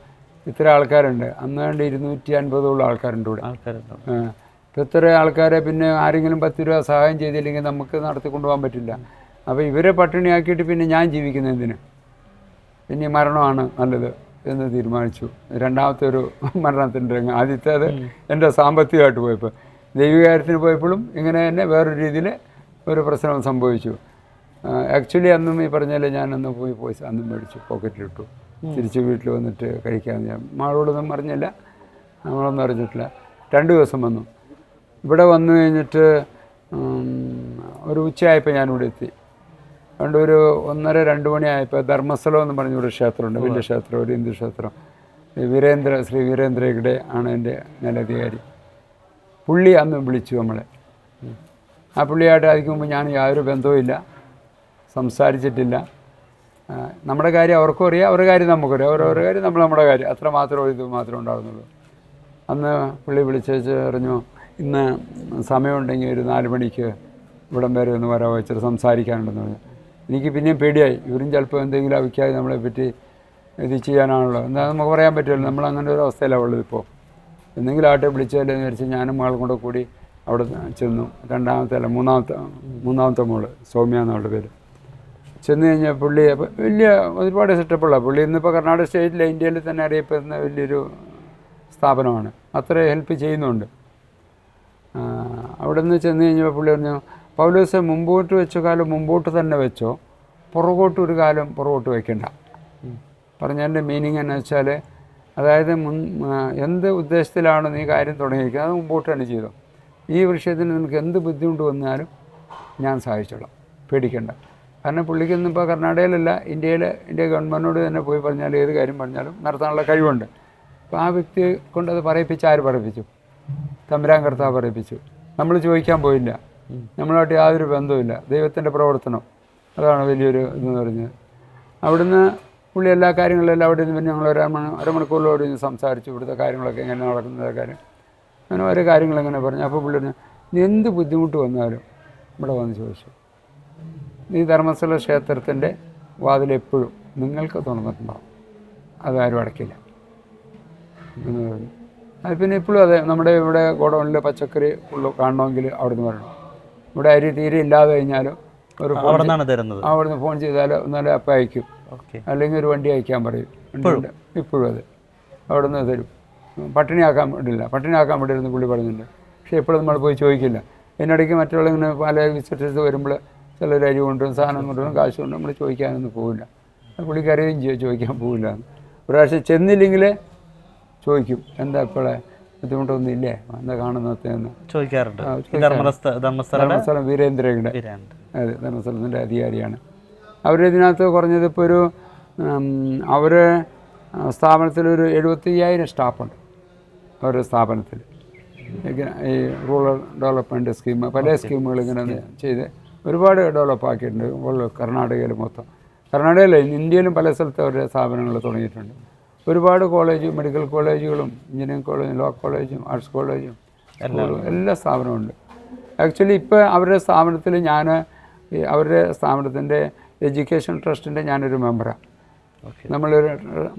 ഇത്ര ആൾക്കാരുണ്ട്, അന്നാണ്ട് 250 ആൾക്കാരുണ്ട് ഇവിടെ. ഇപ്പോൾ ഇത്ര ആൾക്കാരെ പിന്നെ ആരെങ്കിലും 10 രൂപ സഹായം ചെയ്തില്ലെങ്കിൽ നമുക്ക് നടത്തിക്കൊണ്ടുപോകാൻ പറ്റില്ല. അപ്പോൾ ഇവരെ പട്ടിണിയാക്കിയിട്ട് പിന്നെ ഞാൻ ജീവിക്കുന്നതിന് പിന്നെ മരണമാണ് നല്ലത് എന്ന് തീരുമാനിച്ചു. രണ്ടാമത്തെ ഒരു മരണത്തിൻ്റെ രംഗം. ആദ്യത്തേത് എൻ്റെ സാമ്പത്തികമായിട്ട് പോയപ്പോൾ, ദൈവികകാര്യത്തിന് പോയപ്പോഴും ഇങ്ങനെ തന്നെ വേറൊരു രീതിയിൽ ഒരു പ്രശ്നം സംഭവിച്ചു. ആക്ച്വലി അന്നും ഈ പറഞ്ഞാൽ ഞാനന്ന് പോയി അന്നും മേടിച്ചു പോക്കറ്റിലിട്ടു. തിരിച്ച് വീട്ടിൽ വന്നിട്ട് കഴിക്കാമെന്ന് ഞാൻ മകളോടൊന്നും പറഞ്ഞില്ല, നമ്മളൊന്നും അറിഞ്ഞിട്ടില്ല. 2 ദിവസം വന്നു. ഇവിടെ വന്നു കഴിഞ്ഞിട്ട് ഒരു ഉച്ചയായപ്പോൾ ഞാനിവിടെ എത്തി. അതുകൊണ്ട് ഒരു 1:30-2 മണിയായപ്പോൾ ധർമ്മസ്ഥലം എന്ന് പറഞ്ഞൊരു ക്ഷേത്രമുണ്ട്, വലിയ ക്ഷേത്രം, ഒരു ഹിന്ദു ക്ഷേത്രം. ശ്രീ വീരേന്ദ്ര ഹെഗ്ഡെ ആണ് എൻ്റെ മേലധികാരി. പുള്ളി അന്ന് വിളിച്ചു നമ്മളെ. ആ പുള്ളിയായിട്ട് അതിക്ക് മുമ്പ് ഞാൻ യാതൊരു ബന്ധവുമില്ല, സംസാരിച്ചിട്ടില്ല. നമ്മുടെ കാര്യം അവർക്കും അറിയാം, അവരുടെ കാര്യം നമുക്കറിയാം, ഓരോരോ കാര്യം നമ്മുടെ കാര്യം, അത്ര മാത്രമേ ഇത് മാത്രമേ ഉണ്ടാകുന്നുള്ളൂ. അന്ന് പുള്ളി വിളിച്ചേച്ച് പറഞ്ഞു ഇന്ന് സമയമുണ്ടെങ്കിൽ ഒരു 4 മണിക്ക് ഇവിടം വരെ ഒന്ന് വരാൻ വെച്ചിട്ട് സംസാരിക്കാനുണ്ടെന്ന് പറഞ്ഞു. എനിക്ക് പിന്നെയും പേടിയായി, ഇവരും ചിലപ്പോൾ എന്തെങ്കിലും അവിക്കാതെ നമ്മളെപ്പറ്റി ഇത് ചെയ്യാനാണല്ലോ, എന്താ നമുക്ക് പറയാൻ പറ്റുമല്ലോ, നമ്മളങ്ങനെ ഒരു അവസ്ഥയിലാണ് ഉള്ളത്. ഇപ്പോൾ എന്തെങ്കിലും ആട്ടെ വിളിച്ചാലെന്ന് വിചാരിച്ച് ഞാനും മകളും കൂടെ കൂടി അവിടെ ചെന്നു. മൂന്നാമത്തെ മോള് സൗമ്യ എന്നവളുടെ പേര്. ചെന്ന് കഴിഞ്ഞാൽ പുള്ളി വലിയ ഒരുപാട് സെറ്റപ്പുള്ള പുള്ളി. ഇന്നിപ്പോൾ കർണാടക സ്റ്റേറ്റിലെ ഇന്ത്യയിൽ തന്നെ അറിയപ്പെടുന്ന വലിയൊരു സ്ഥാപനമാണ്, അത്ര ഹെൽപ്പ് ചെയ്യുന്നുണ്ട്. അവിടെ നിന്ന് ചെന്ന് കഴിഞ്ഞപ്പോൾ പുള്ളി പറഞ്ഞു, പൗലോസെ മുമ്പോട്ട് വെച്ച കാലം മുമ്പോട്ട് തന്നെ വെച്ചോ, പുറകോട്ട് ഒരു കാലം പുറകോട്ട് വയ്ക്കണ്ട. പറഞ്ഞതിൻ്റെ മീനിങ് എന്ന് വെച്ചാൽ, അതായത് എന്ത് ഉദ്ദേശത്തിലാണ് നീ കാര്യം തുടങ്ങിയിരിക്കുന്നത് അത് മുമ്പോട്ട് തന്നെ ചെയ്തോ. ഈ വിഷയത്തിന് നിനക്ക് എന്ത് ബുദ്ധിമുട്ട് വന്നാലും ഞാൻ സഹായിച്ചോളാം, പേടിക്കണ്ട. കാരണം പുള്ളിക്കൊന്നും ഇപ്പോൾ കർണാടകയിലല്ല, ഇന്ത്യ ഗവൺമെൻറ്റിനോട് തന്നെ പോയി പറഞ്ഞാൽ ഏത് കാര്യം പറഞ്ഞാലും നടത്താനുള്ള കഴിവുണ്ട്. അപ്പോൾ ആ വ്യക്തിയെ കൊണ്ടത് പറയിപ്പിച്ച് ആര് പറയിപ്പിച്ചു? തമ്പുരാൻ കർത്താവ് പറയിപ്പിച്ചു. നമ്മൾ ചോദിക്കാൻ പോയില്ല, നമ്മളായിട്ട് യാതൊരു ബന്ധവുമില്ല. ദൈവത്തിൻ്റെ പ്രവർത്തനം അതാണ് വലിയൊരു ഇതെന്ന് പറഞ്ഞത്. അവിടുന്ന് പുള്ളി എല്ലാ കാര്യങ്ങളിലെല്ലാം അവിടെ നിന്ന് പിന്നെ ഞങ്ങൾ അരമണിക്കൂറിലോട് ഇന്ന് സംസാരിച്ചു, ഇവിടുത്തെ കാര്യങ്ങളൊക്കെ എങ്ങനെ നടക്കുന്ന കാര്യം, അങ്ങനെ ഓരോ കാര്യങ്ങളെങ്ങനെ പറഞ്ഞു. അപ്പോൾ പുള്ളി പറഞ്ഞു, നീ എന്ത് ബുദ്ധിമുട്ട് വന്നാലും ഇവിടെ വന്ന് ചോദിച്ചു. ഈ ധർമ്മസ്ഥല ക്ഷേത്രത്തിൻ്റെ വാതിലെപ്പോഴും നിങ്ങൾക്ക് തുറന്നിട്ടുണ്ടാവും, അതാരും അടയ്ക്കില്ല എന്ന് പറഞ്ഞു. അത് പിന്നെ ഇപ്പോഴും അതെ, നമ്മുടെ ഇവിടെ ഗോഡൗണിൽ പച്ചക്കറി കാണണമെങ്കിൽ അവിടെ നിന്ന് വരണം. ഇവിടെ അരി തീരെ ഇല്ലാതെ കഴിഞ്ഞാലും ഒരു അവിടുന്ന് ഫോൺ ചെയ്താൽ ഒന്നാലും അപ്പം അയക്കും, അല്ലെങ്കിൽ ഒരു വണ്ടി അയക്കാൻ പറയും. ഇപ്പോഴും അത് അവിടെ നിന്ന് തരും. പട്ടിണിയാക്കാൻ വിടില്ലെന്ന് പുള്ളി പറയുന്നുണ്ട്. പക്ഷേ എപ്പോഴും നമ്മൾ പോയി ചോദിക്കില്ല. ഇതിനിടയ്ക്ക് മറ്റുള്ള ഇങ്ങനെ പല വിസിറ്റേഴ്സ് വരുമ്പോൾ ചിലർ അരി കൊണ്ടുവരും, സാധനം കൊണ്ടുവരും, കാശ് കൊണ്ടുവരും. നമ്മൾ ചോദിക്കാനൊന്നും പോവില്ല. പുള്ളിക്കറിയുകയും ചെയ്യും ചോദിക്കാൻ പോവില്ല. ഒരു പ്രാവശ്യം ചെന്നില്ലെങ്കിൽ ചോദിക്കും, എന്താ ഇപ്പോഴേ ബുദ്ധിമുട്ടൊന്നും ഇല്ലേ, എന്താ കാണുന്നതെന്ന് ചോദിക്കാറുണ്ട്. ധർമ്മസ്ഥലം വീരേന്ദ്രയുടെ, അതെ, ധർമ്മസ്ഥലത്തിൻ്റെ അധികാരിയാണ്. അവരിതിനകത്ത് കുറഞ്ഞത് ഇപ്പോൾ ഒരു അവരെ സ്ഥാപനത്തിലൊരു 75,000 സ്റ്റാഫുണ്ട്. അവരുടെ സ്ഥാപനത്തിൽ ഈ റൂറൽ ഡെവലപ്മെൻറ്റ് സ്കീം, പല സ്കീമുകൾ ഇങ്ങനെ ചെയ്ത് ഒരുപാട് ഡെവലപ്പ് ആക്കിയിട്ടുണ്ട്. കർണാടകയിൽ മൊത്തം, കർണാടകയിലെ ഇന്ത്യയിലും പല സ്ഥലത്ത് അവരുടെ സ്ഥാപനങ്ങൾ തുടങ്ങിയിട്ടുണ്ട്. ഒരുപാട് കോളേജ്, മെഡിക്കൽ കോളേജുകളും എഞ്ചിനീയറിംഗ് കോളേജും ലോ കോളേജും ആർട്സ് കോളേജും എല്ലാ സ്ഥാപനമുണ്ട്. ആക്ച്വലി ഇപ്പോൾ അവരുടെ സ്ഥാപനത്തിൽ അവരുടെ സ്ഥാപനത്തിൻ്റെ എഡ്യൂക്കേഷൻ ട്രസ്റ്റിൻ്റെ ഞാനൊരു മെമ്പറാണ്.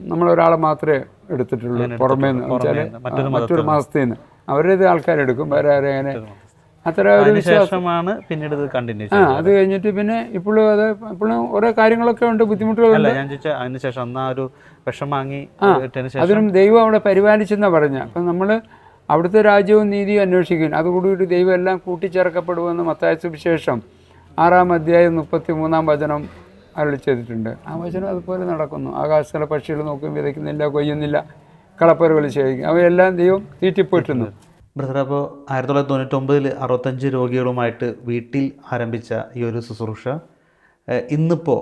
നമ്മളൊരാളെ മാത്രമേ എടുത്തിട്ടുള്ളൂ പുറമേ നിന്ന് വെച്ചാൽ മറ്റൊരു മാസത്തിൽ നിന്ന്. അവരുടെ ആൾക്കാരെടുക്കും, വേറെ ആരെങ്ങനെ അത്ര ഒരു വിശ്വാസമാണ്. പിന്നീട് അത് കഴിഞ്ഞിട്ട് പിന്നെ ഇപ്പോഴും ഓരോ കാര്യങ്ങളൊക്കെ ഉണ്ട്, ബുദ്ധിമുട്ടുകളുണ്ട്. അതിനും ദൈവം അവിടെ പരിപാലിച്ചെന്നാണ് പറഞ്ഞത്. അപ്പം നമ്മൾ അവിടുത്തെ രാജ്യവും നീതിയും അന്വേഷിക്കും, അതുകൂടി ദൈവം എല്ലാം കൂട്ടിച്ചേർക്കപ്പെടുമെന്ന് മത്തായി സുവിശേഷം 6-ാം അധ്യായം 33-ാം വചനം അരുളി ചെയ്തിട്ടുണ്ട്. ആ വചനം അതുപോലെ നടക്കുന്നു. ആകാശത്തിലെ പക്ഷികൾ നോക്കും, വിതയ്ക്കുന്നില്ല, കൊയ്യുന്നില്ല, കളപ്പുരകൾ ശേഖരിക്കും, അവയെല്ലാം ദൈവം തീറ്റിപ്പോറ്റുന്നു. ബ്രദർ, അപ്പോൾ 1999 65 രോഗികളുമായിട്ട് വീട്ടിൽ ആരംഭിച്ച ഈ ഒരു ശുശ്രൂഷ ഇന്നിപ്പോൾ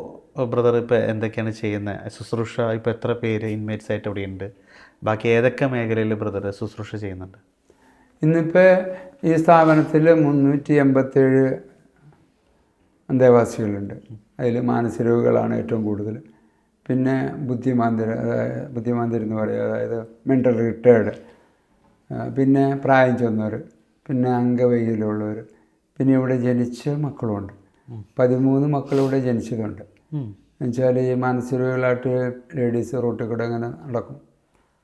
ബ്രദർ ഇപ്പോൾ എന്തൊക്കെയാണ് ചെയ്യുന്നത്? ശുശ്രൂഷ ഇപ്പോൾ എത്ര പേര് ഇൻമേറ്റ്സ് ആയിട്ട് അവിടെയുണ്ട്? ബാക്കി ഏതൊക്കെ മേഖലയിൽ ബ്രദർ ശുശ്രൂഷ ചെയ്യുന്നുണ്ട്? ഇന്നിപ്പോൾ ഈ സ്ഥാപനത്തിൽ 387 അന്തേവാസികളുണ്ട്. അതിൽ മാനസിക രോഗികളാണ് ഏറ്റവും കൂടുതൽ. പിന്നെ ബുദ്ധിമാന്ദ്യർ എന്ന് പറയുക, അതായത് മെൻ്റൽ റിട്ടയർഡ്, പിന്നെ പ്രായം ചെന്നവർ, പിന്നെ അംഗവൈകല്യമുള്ളവർ, പിന്നെ ഇവിടെ ജനിച്ച മക്കളുമുണ്ട്. 13 മക്കളിവിടെ ജനിച്ചതുണ്ട്. എന്നുവെച്ചാൽ ഈ മാനസിക രോഗികളായിട്ട് ലേഡീസ് റോട്ടിൽ കൂടെ അങ്ങനെ നടക്കും,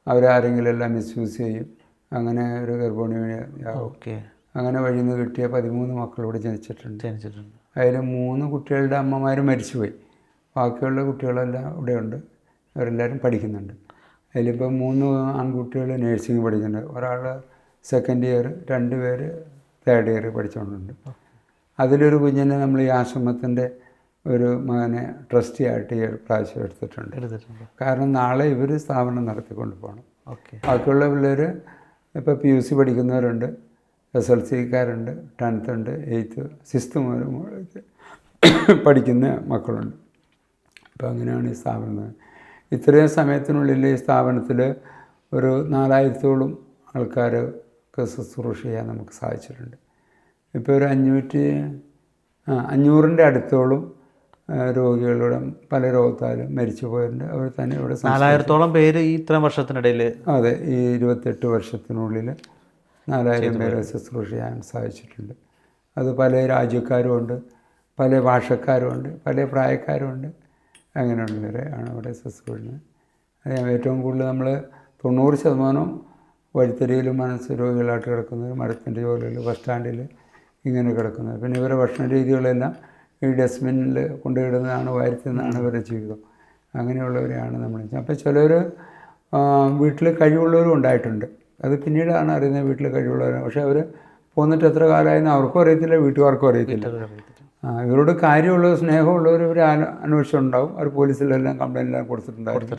അവരാരെങ്കിലും എല്ലാം മിസ്യൂസ് ചെയ്യും, അങ്ങനെ ഒരു ഗർഭിണിയാവും. അങ്ങനെ വഴിയിൽ നിന്ന് കിട്ടിയ 13 മക്കളിവിടെ ജനിച്ചിട്ടുണ്ട്. അതിൽ 3 കുട്ടികളുടെ അമ്മമാർ മരിച്ചുപോയി. ബാക്കിയുള്ള കുട്ടികളെല്ലാം ഇവിടെയുണ്ട്, അവരെല്ലാവരും പഠിക്കുന്നുണ്ട്. അതിലിപ്പോൾ 3 ആൺകുട്ടികൾ നേഴ്സിംഗ് പഠിക്കുന്നുണ്ട്. ഒരാൾ സെക്കൻഡ് ഇയർ, 2 പേര് തേർഡ് ഇയർ പഠിച്ചുകൊണ്ടുണ്ട്. അതിലൊരു കുഞ്ഞിനെ നമ്മൾ ഈ ആശ്രമത്തിൻ്റെ ഒരു മകനെ ട്രസ്റ്റി ആയിട്ട് ഈ പ്രാവശ്യം എടുത്തിട്ടുണ്ട്. കാരണം നാളെ ഇവർ സ്ഥാപനം നടത്തിക്കൊണ്ട് പോകണം. ബാക്കിയുള്ള പിള്ളേർ ഇപ്പോൾ PUC പഠിക്കുന്നവരുണ്ട്, SLCക്കാരുണ്ട്, 10th ഉണ്ട്, 8th 6th മുതൽ പഠിക്കുന്ന മക്കളുണ്ട്. അപ്പോൾ അങ്ങനെയാണ് ഈ സ്ഥാപനം. ഇത്രയും സമയത്തിനുള്ളിൽ ഈ സ്ഥാപനത്തിൽ ഒരു 4000-ഓളം ആൾക്കാർക്ക് ശുശ്രൂഷ ചെയ്യാൻ നമുക്ക് സാധിച്ചിട്ടുണ്ട്. ഇപ്പോൾ ഒരു 500-ൻ്റെ അടുത്തോളം രോഗികളുടെ പല രോഗത്താലും മരിച്ചു പോയിട്ടുണ്ട്. അവർ തന്നെ ഇവിടെ 4000-ഓളം പേര് ഈ ഇത്രയും വർഷത്തിനിടയിൽ, അതെ, ഈ 28 വർഷത്തിനുള്ളിൽ 4000 പേരെ ശുശ്രൂഷ ചെയ്യാൻ സാധിച്ചിട്ടുണ്ട്. അത് പല രാജ്യക്കാരുമുണ്ട്, പല ഭാഷക്കാരുമുണ്ട്, പല പ്രായക്കാരുമുണ്ട്. അങ്ങനെയുള്ളവരെ ആണ് ഇവിടെ ശുശ്രൂഷിക്കുന്നത്. ഏറ്റവും കൂടുതൽ നമ്മൾ 90% വഴിത്തരിയിലും മാനസിക രോഗികളായിട്ട് കിടക്കുന്നത്, മരത്തിൻ്റെ ജോലിയിൽ, ബസ് സ്റ്റാൻഡിൽ ഇങ്ങനെ കിടക്കുന്നത്. പിന്നെ ഇവരുടെ ഭക്ഷണ രീതികളെല്ലാം ഈ ഡസ്റ്റ്ബിന്നിൽ കൊണ്ടുപോയിടുന്നതാണ്, വാരിത്തുന്നതാണ് ഇവരുടെ ജീവിതം. അങ്ങനെയുള്ളവരെയാണ് നമ്മൾ. അപ്പോൾ ചിലർ വീട്ടിൽ കഴിവുള്ളവരും ഉണ്ടായിട്ടുണ്ട്. അത് പിന്നീടാണ് അറിയുന്നത് വീട്ടിൽ കഴിവുള്ളവരാണ്. പക്ഷേ അവർ പോന്നിട്ട് എത്ര കാലമായെന്ന് അവർക്കും അറിയത്തില്ല, വീട്ടുകാർക്കും അറിയത്തില്ല. ഇവരോട് കാര്യമുള്ള സ്നേഹമുള്ളവർ ഇവർ അന്വേഷിച്ചിട്ടുണ്ടാവും. അവർ പോലീസിലെല്ലാം കംപ്ലൈൻറ്റെല്ലാം കൊടുത്തിട്ടുണ്ടായിരുന്നു.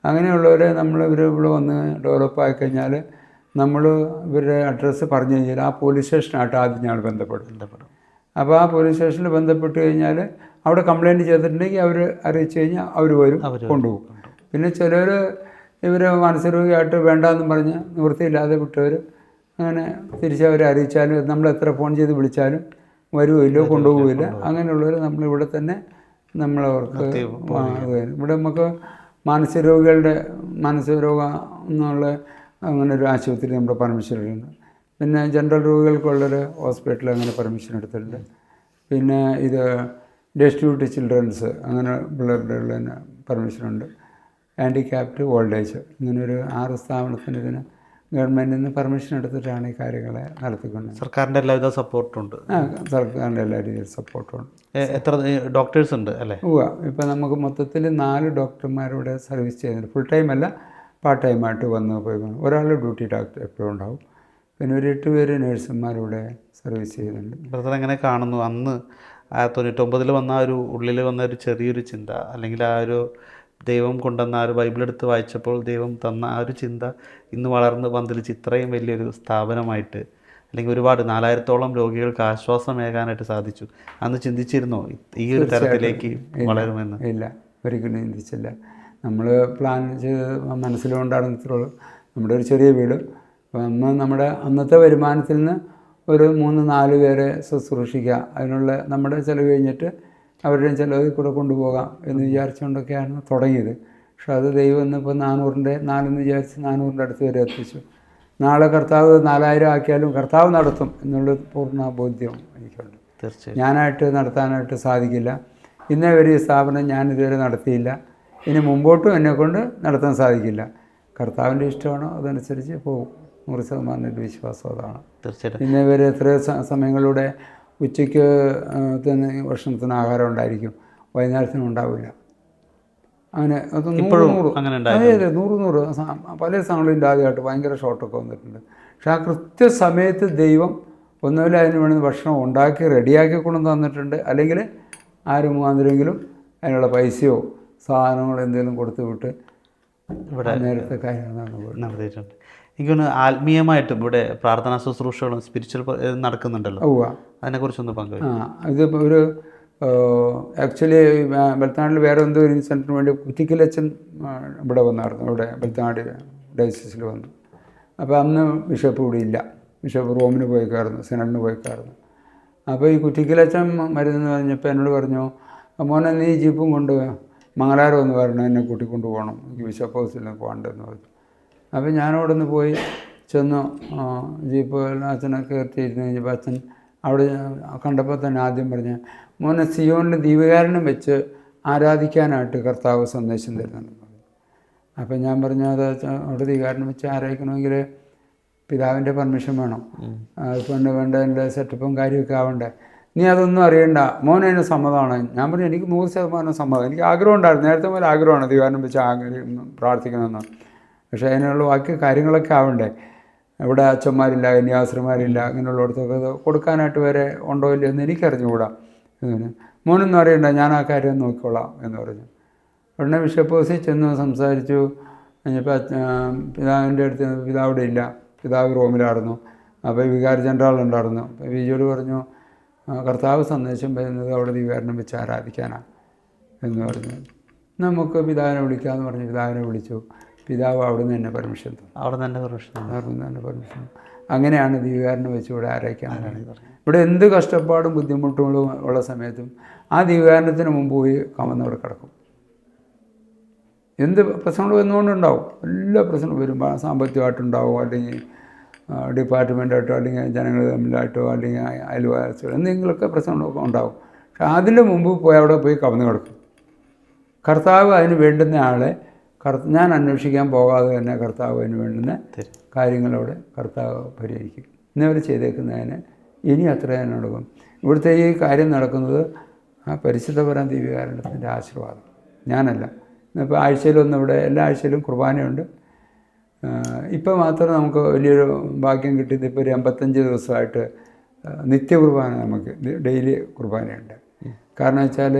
അങ്ങനെയുള്ളവരെ ഇവിടെ വന്ന് ഡെവലപ്പായി കഴിഞ്ഞാൽ നമ്മൾ ഇവരുടെ അഡ്രസ്സ് പറഞ്ഞു കഴിഞ്ഞാൽ ആ പോലീസ് സ്റ്റേഷനായിട്ട് ആദ്യം ഞങ്ങൾ ബന്ധപ്പെടും. അപ്പോൾ ആ പോലീസ് സ്റ്റേഷനിൽ ബന്ധപ്പെട്ട് കഴിഞ്ഞാൽ അവിടെ കംപ്ലയിൻറ്റ് ചെയ്തിട്ടുണ്ടെങ്കിൽ അവർ അറിയിച്ചു കഴിഞ്ഞാൽ അവർ വരും, കൊണ്ടുപോകും. പിന്നെ ചിലർ ഇവർ മാനസികരോഗിയായിട്ട് വേണ്ടാന്ന് പറഞ്ഞ് നിവൃത്തിയില്ലാതെ വിട്ടവർ അങ്ങനെ തിരിച്ചവരെ അറിയിച്ചാലും നമ്മൾ എത്ര ഫോൺ ചെയ്ത് വിളിച്ചാലും വരുമില്ലോ, കൊണ്ടുപോകില്ല. അങ്ങനെയുള്ളവർ നമ്മളിവിടെ തന്നെ നമ്മളവർക്ക് ഇവിടെ നമുക്ക് മാനസിക രോഗം എന്നുള്ള അങ്ങനെ ഒരു ആശുപത്രി നമ്മുടെ പെർമിഷൻ എടുക്കുന്നുണ്ട്. പിന്നെ ജനറൽ രോഗികൾക്കുള്ളൊരു ഹോസ്പിറ്റൽ അങ്ങനെ പെർമിഷൻ എടുത്തിട്ടുണ്ട്. പിന്നെ ഇത് ഡെസ്റ്റിറ്റ്യൂട്ട് ചിൽഡ്രൻസ് അങ്ങനെ പിള്ളേരുടെ തന്നെ പെർമിഷനുണ്ട്. ഹാൻഡിക്യാപ്ഡ് ഓൾഡ് ഏജ് ഇങ്ങനെ ഒരു 6 സ്ഥാപനത്തിന് ഇതിന് ഗവൺമെൻറ്റിൽ നിന്ന് പെർമിഷൻ എടുത്തിട്ടാണ് ഈ കാര്യങ്ങളെ നടത്തിക്കൊണ്ടത്. സർക്കാരിൻ്റെ എല്ലാവിധ സപ്പോർട്ടുണ്ട്. സർക്കാരിൻ്റെ എല്ലാ രീതിയിലും സപ്പോർട്ടുണ്ട്. എത്ര ഡോക്ടേഴ്സ് ഉണ്ട് അല്ലേ? ഇപ്പോൾ നമുക്ക് മൊത്തത്തിൽ 4 ഡോക്ടർമാരുടെ സർവീസ് ചെയ്യുന്നുണ്ട്. ഫുൾ ടൈം അല്ല, പാർട്ട് ടൈമായിട്ട് വന്ന് പോയി. ഒരാൾ ഡ്യൂട്ടി ഡോക്ടർ എപ്പോഴും ഉണ്ടാവും. പിന്നെ ഒരു 8 പേര് നേഴ്സുമാരിവിടെ സർവീസ് ചെയ്യുന്നുണ്ട്. ബ്രദർ എങ്ങനെ കാണുന്നു അന്ന് 99 വന്ന ഒരു ഉള്ളിൽ വന്ന ഒരു ചെറിയൊരു ചിന്ത, അല്ലെങ്കിൽ ആ ഒരു ദൈവം കൊണ്ടുവന്ന ആ ഒരു ബൈബിൾ എടുത്ത് വായിച്ചപ്പോൾ ദൈവം തന്ന ആ ഒരു ചിന്ത ഇന്ന് വളർന്ന് പന്തലിച്ച് ഇത്രയും വലിയൊരു സ്ഥാപനമായിട്ട്, അല്ലെങ്കിൽ ഒരുപാട് 4000-ഓളം രോഗികൾക്ക് ആശ്വാസമേകാനായിട്ട് സാധിച്ചു. അന്ന് ചിന്തിച്ചിരുന്നോ ഈ ഒരു തരത്തിലേക്ക് വളരുമെന്ന്? ഇല്ല, ഒരിക്കലും ചിന്തിച്ചില്ല. നമ്മൾ പ്ലാൻ ചെയ്ത് മനസ്സിലുകൊണ്ടാണ് ഇത്രയുള്ളൂ. നമ്മുടെ ഒരു ചെറിയ വീട്. അന്ന് നമ്മുടെ അന്നത്തെ വരുമാനത്തിൽ നിന്ന് ഒരു 3-4 പേരെ ശുശ്രൂഷിക്കുക, അതിനുള്ള നമ്മുടെ ചിലവ് കഴിഞ്ഞിട്ട് അവരുടെയും ചിലവിൽ കൂടെ കൊണ്ടുപോകാം എന്ന് വിചാരിച്ചുകൊണ്ടൊക്കെയാണ് തുടങ്ങിയത്. പക്ഷെ അത് ദൈവം ഇന്നിപ്പോൾ 400 വിചാരിച്ച് 400 അടുത്ത് വരെ എത്തിച്ചു. നാളെ കർത്താവ് 4000 ആക്കിയാലും കർത്താവ് നടത്തും എന്നുള്ള പൂർണ്ണ ബോധ്യം എനിക്കുണ്ട്. തീർച്ചയായും ഞാനായിട്ട് നടത്താനായിട്ട് സാധിക്കില്ല. ഇന്നേ വരെ ഈ സ്ഥാപനം ഞാനിതുവരെ നടത്തിയില്ല, ഇനി മുമ്പോട്ടും എന്നെക്കൊണ്ട് നടത്താൻ സാധിക്കില്ല. കർത്താവിൻ്റെ ഇഷ്ടമാണോ അതനുസരിച്ച് പോകും. 100% വിശ്വാസം അതാണ്. തീർച്ചയായിട്ടും ഇന്നേ വരെ എത്രയോ സമയങ്ങളിലൂടെ ഉച്ചയ്ക്ക് തന്നെ ഭക്ഷണത്തിന് ആഹാരം ഉണ്ടായിരിക്കും, വൈകുന്നേരത്തിനും ഉണ്ടാവില്ല. അങ്ങനെ അത് 100 അതെ 100 പല സ്ഥലങ്ങളിലും ആദ്യമായിട്ട് ഭയങ്കര ഷോർട്ടൊക്കെ വന്നിട്ടുണ്ട്. പക്ഷെ ആ കൃത്യസമയത്ത് ദൈവം ഒന്നുമില്ല അതിന് വേണ്ടി ഭക്ഷണം ഉണ്ടാക്കി റെഡിയാക്കി കൊണ്ടു തന്നിട്ടുണ്ട്. അല്ലെങ്കിൽ ആരും മുഖാന്തരെങ്കിലും അതിനുള്ള പൈസയോ സാധനങ്ങളോ എന്തെങ്കിലും കൊടുത്തു വിട്ട് ഇവിടെ നേരത്തെ കാര്യങ്ങൾ നടത്തിയിട്ടുണ്ട്. എനിക്കൊന്ന് ആത്മീയമായിട്ടും ഇവിടെ പ്രാർത്ഥനാ ശുശ്രൂഷകളും സ്പിരിച്വൽ നടക്കുന്നുണ്ടല്ലോ, അതിനെക്കുറിച്ചൊന്ന് പങ്കുവയ്ക്കും. ഇതിപ്പോൾ ഒരു ആക്ച്വലി ബെൽത്താനാടിൽ വേറെ എന്തോ ഒരു ഇൻസിഡൻറ്റിന് വേണ്ടി കുറ്റിക്കലച്ചൻ ഇവിടെ വന്നായിരുന്നു. ഇവിടെ ബെൽത്താനാട് ഡയസിസിൽ വന്നു. അപ്പോൾ അന്ന് ബിഷപ്പ് ഇവിടെ ഇല്ല. ബിഷപ്പ് റോമിന് പോയിക്കായിരുന്നു, സിനഡിന് പോയിക്കായിരുന്നു. അപ്പോൾ ഈ കുറ്റിക്കലച്ചൻ മരുന്നെന്ന് പറഞ്ഞപ്പോൾ എന്നോട് പറഞ്ഞു, മോനെ നീ ജീപ്പും കൊണ്ട് മംഗലാരം ഒന്ന് വരണം, എന്നെ കൂട്ടിക്കൊണ്ട് പോകണം, എനിക്ക് ബിഷപ്പ് ഹൗസിൽ പോകണ്ടെന്ന് പറഞ്ഞു. അപ്പോൾ ഞാനവിടെ നിന്ന് പോയി ചെന്നു. ജീപ്പ് അച്ഛനൊക്കെ കയറ്റിയിരുന്ന് കഴിഞ്ഞപ്പോൾ അച്ഛൻ അവിടെ കണ്ടപ്പോൾ തന്നെ ആദ്യം പറഞ്ഞ്, മോനെ സിയോണിൽ ദീപകാരണം വെച്ച് ആരാധിക്കാനായിട്ട് കർത്താവ് സന്ദേശം തരുന്നുണ്ടെന്ന് പറഞ്ഞു. അപ്പം ഞാൻ പറഞ്ഞു, അത് അവിടെ ദീപകാരണം വെച്ച് ആരാധിക്കണമെങ്കിൽ പിതാവിൻ്റെ പെർമിഷൻ വേണം, അതുകൊണ്ട് വേണ്ട എൻ്റെ സെറ്റപ്പും കാര്യമൊക്കെ ആവണ്ടേ, നീ അതൊന്നും അറിയണ്ട, മോനതിന് സമ്മതമാണ്. ഞാൻ പറഞ്ഞു, എനിക്ക് 100% സമ്മതം, എനിക്ക് ആഗ്രഹം ഉണ്ടായിരുന്നു, നേരത്തെ പോലെ ആഗ്രഹമാണ് ദീപകാരണം വെച്ച് പ്രാർത്ഥിക്കണമെന്ന്. പക്ഷേ അതിനുള്ള ബാക്കി കാര്യങ്ങളൊക്കെ ആവണ്ടേ. ഇവിടെ അച്ഛന്മാരില്ല, കന്യാസ്ത്രീമാരില്ല, അങ്ങനെയുള്ളിടത്തൊക്കെ അത് കൊടുക്കാനായിട്ട് വരെ ഉണ്ടോ ഇല്ലയോ എന്ന് എനിക്കറിഞ്ഞുകൂടാ. മോനൊന്നും അറിയണ്ട, ഞാൻ ആ കാര്യം നോക്കിക്കോളാം എന്ന് പറഞ്ഞു. ഉടനെ ബിഷപ്പ് ഹൗസിൽ ചെന്ന് സംസാരിച്ചു കഴിഞ്ഞപ്പോൾ പിതാവിൻ്റെ അടുത്ത് പിതാവ് ഇവിടെ ഇല്ല, പിതാവ് റോമിലായിരുന്നു. അപ്പോൾ വികാരി ജനറൽ ഉണ്ടായിരുന്നു. അപ്പോൾ വിജയോട് പറഞ്ഞു, കർത്താവ് സന്ദേശം വരുന്നത് അവിടെ വികാരണം വെച്ച് ആരാധിക്കാനാണ് എന്ന് പറഞ്ഞു. നമുക്ക് പിതാവിനെ വിളിക്കാമെന്ന് പറഞ്ഞു. പിതാവിനെ വിളിച്ചു. പിതാവ് അവിടെ നിന്ന് തന്നെ പെർമിഷൻ തന്നു. അവിടെ നിന്ന് തന്നെ പെർമിഷൻ. അങ്ങനെയാണ് ദീപകാരണം വെച്ച് ഇവിടെ ആരാധിക്കാൻ. ഇവിടെ എന്ത് കഷ്ടപ്പാടും ബുദ്ധിമുട്ടുകളും ഉള്ള സമയത്തും ആ ദീപകാരണത്തിന് മുമ്പ് പോയി കമന്നവിടെ കിടക്കും. എന്ത് പ്രശ്നങ്ങൾ വന്നുകൊണ്ടുണ്ടാവും, എല്ലാ പ്രശ്നവും വരും. സാമ്പത്തികമായിട്ടുണ്ടാവും, അല്ലെങ്കിൽ ഡിപ്പാർട്ട്മെൻറ്റായിട്ടോ, അല്ലെങ്കിൽ ജനങ്ങൾ തമ്മിലായിട്ടോ, അല്ലെങ്കിൽ അയൽവാസികൾ എന്തെങ്കിലുമൊക്കെ പ്രശ്നങ്ങളൊക്കെ ഉണ്ടാവും. പക്ഷെ അതിന് മുമ്പ് പോയി അവിടെ പോയി കമന്ന് കിടക്കും. കർത്താവ് അതിന് വേണ്ടുന്ന ആളെ ഞാൻ അന്വേഷിക്കാൻ പോകാതെ തന്നെ കർത്താവ് അതിന് വേണ്ടുന്ന കാര്യങ്ങളവിടെ കർത്താവ് പരിഹരിക്കും. ഇന്നവർ ചെയ്തേക്കുന്നതിന് ഇനി അത്ര തന്നെ നടക്കും. ഇവിടുത്തെ ഈ കാര്യം നടക്കുന്നത് ആ പരിശുദ്ധ പരം ദിവ്യകാരുണ്യത്തിൻ്റെ ആശീർവാദം, ഞാനല്ല. ഇപ്പോൾ ആഴ്ചയിലൊന്നും ഇവിടെ എല്ലാ ആഴ്ചയിലും കുർബാനയുണ്ട്. ഇപ്പോൾ മാത്രം നമുക്ക് വലിയൊരു ഭാഗ്യം കിട്ടിയത് ഇപ്പോൾ ഒരു 85 ദിവസമായിട്ട് നിത്യകുർബാന നമുക്ക് ഡെയിലി കുർബാനയുണ്ട്. കാരണം വെച്ചാൽ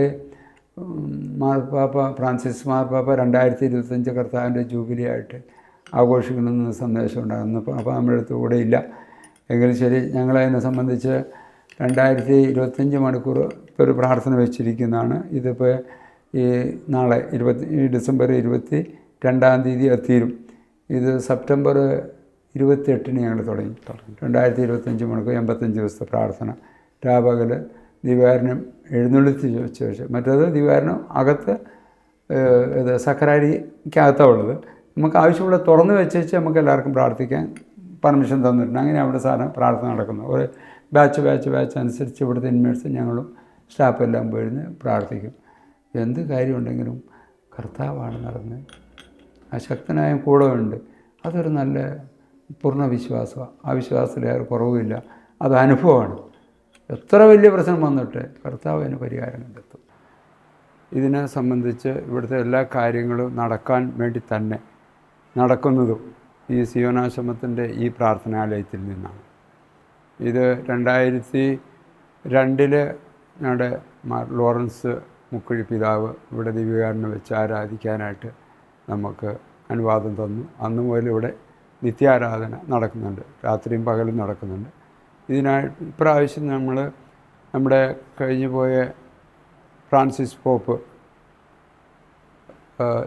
മാർപ്പാപ്പ ഫ്രാൻസിസ് മാർപ്പാപ്പ 2025 കർത്താവിൻ്റെ ജൂബിലി ആയിട്ട് ആഘോഷിക്കണമെന്ന് സന്ദേശം ഉണ്ടാകുന്നു. അപ്പോൾ നമ്മുടെ അടുത്ത് കൂടെ ഇല്ല എങ്കിലും ശരി, ഞങ്ങളതിനെ സംബന്ധിച്ച് 2025 മണിക്കൂർ ഇപ്പോൾ ഒരു പ്രാർത്ഥന വെച്ചിരിക്കുന്നതാണ്. ഇതിപ്പോൾ ഈ നാളെ ഡിസംബർ 22-ാം തീയതി എത്തിരും. ഇത് സെപ്റ്റംബർ 28-ന് ഞങ്ങൾ തുടങ്ങി. 2025 മണിക്കൂർ 85 ദിവസത്തെ പ്രാർത്ഥന. രാപകൽ ദിവാരണം എഴുന്നള്ളിച്ച് ശേഷം, മറ്റേത് ദിവാരണം അകത്ത് ഇത് സക്കരാരിക്കകത്തുള്ളത് നമുക്ക് ആവശ്യമുള്ള തുറന്ന് വെച്ച് നമുക്ക് എല്ലാവർക്കും പ്രാർത്ഥിക്കാൻ പെർമിഷൻ തന്നിട്ടുണ്ട്. അങ്ങനെ അവിടെ സാധനം പ്രാർത്ഥന നടക്കുന്നു. ഒരു ബാച്ച് അനുസരിച്ച് ഇവിടുത്തെ ഇൻമേറ്റ്സ് ഞങ്ങളും സ്റ്റാഫെല്ലാം പോയിരുന്ന് പ്രാർത്ഥിക്കും. എന്ത് കാര്യമുണ്ടെങ്കിലും കർത്താവാണ് നടന്നത്, ആ ശക്തനായ കൂടെ ഉണ്ട്. അതൊരു നല്ല പൂർണ്ണ വിശ്വാസമാണ്. ആ വിശ്വാസത്തിൽ ആരും കുറവുമില്ല. അത് അനുഭവമാണ്. എത്ര വലിയ പ്രശ്നം വന്നിട്ട് കർത്താവ് അതിന് പരിഹാരം കണ്ടെത്തും. ഇതിനെ സംബന്ധിച്ച് ഇവിടുത്തെ എല്ലാ കാര്യങ്ങളും നടക്കാൻ വേണ്ടി തന്നെ നടക്കുന്നതും ഈ സിയോനാശ്രമത്തിൻ്റെ ഈ പ്രാർത്ഥനാലയത്തിൽ നിന്നാണ്. ഇത് 2002 ഞങ്ങളുടെ ലോറൻസ് മുക്കുഴി പിതാവ് ഇവിടെ ദിവ്യകാരുണ്യം വെച്ച് ആരാധിക്കാനായിട്ട് നമുക്ക് അനുവാദം തന്നു. അന്ന് മുതൽ ഇവിടെ നിത്യാരാധന നടക്കുന്നുണ്ട്, രാത്രിയും പകലും നടക്കുന്നുണ്ട്. ഇതിനായിട്ട് ഇപ്രാവശ്യം നമ്മൾ നമ്മുടെ കഴിഞ്ഞു പോയ ഫ്രാൻസിസ് പോപ്പ്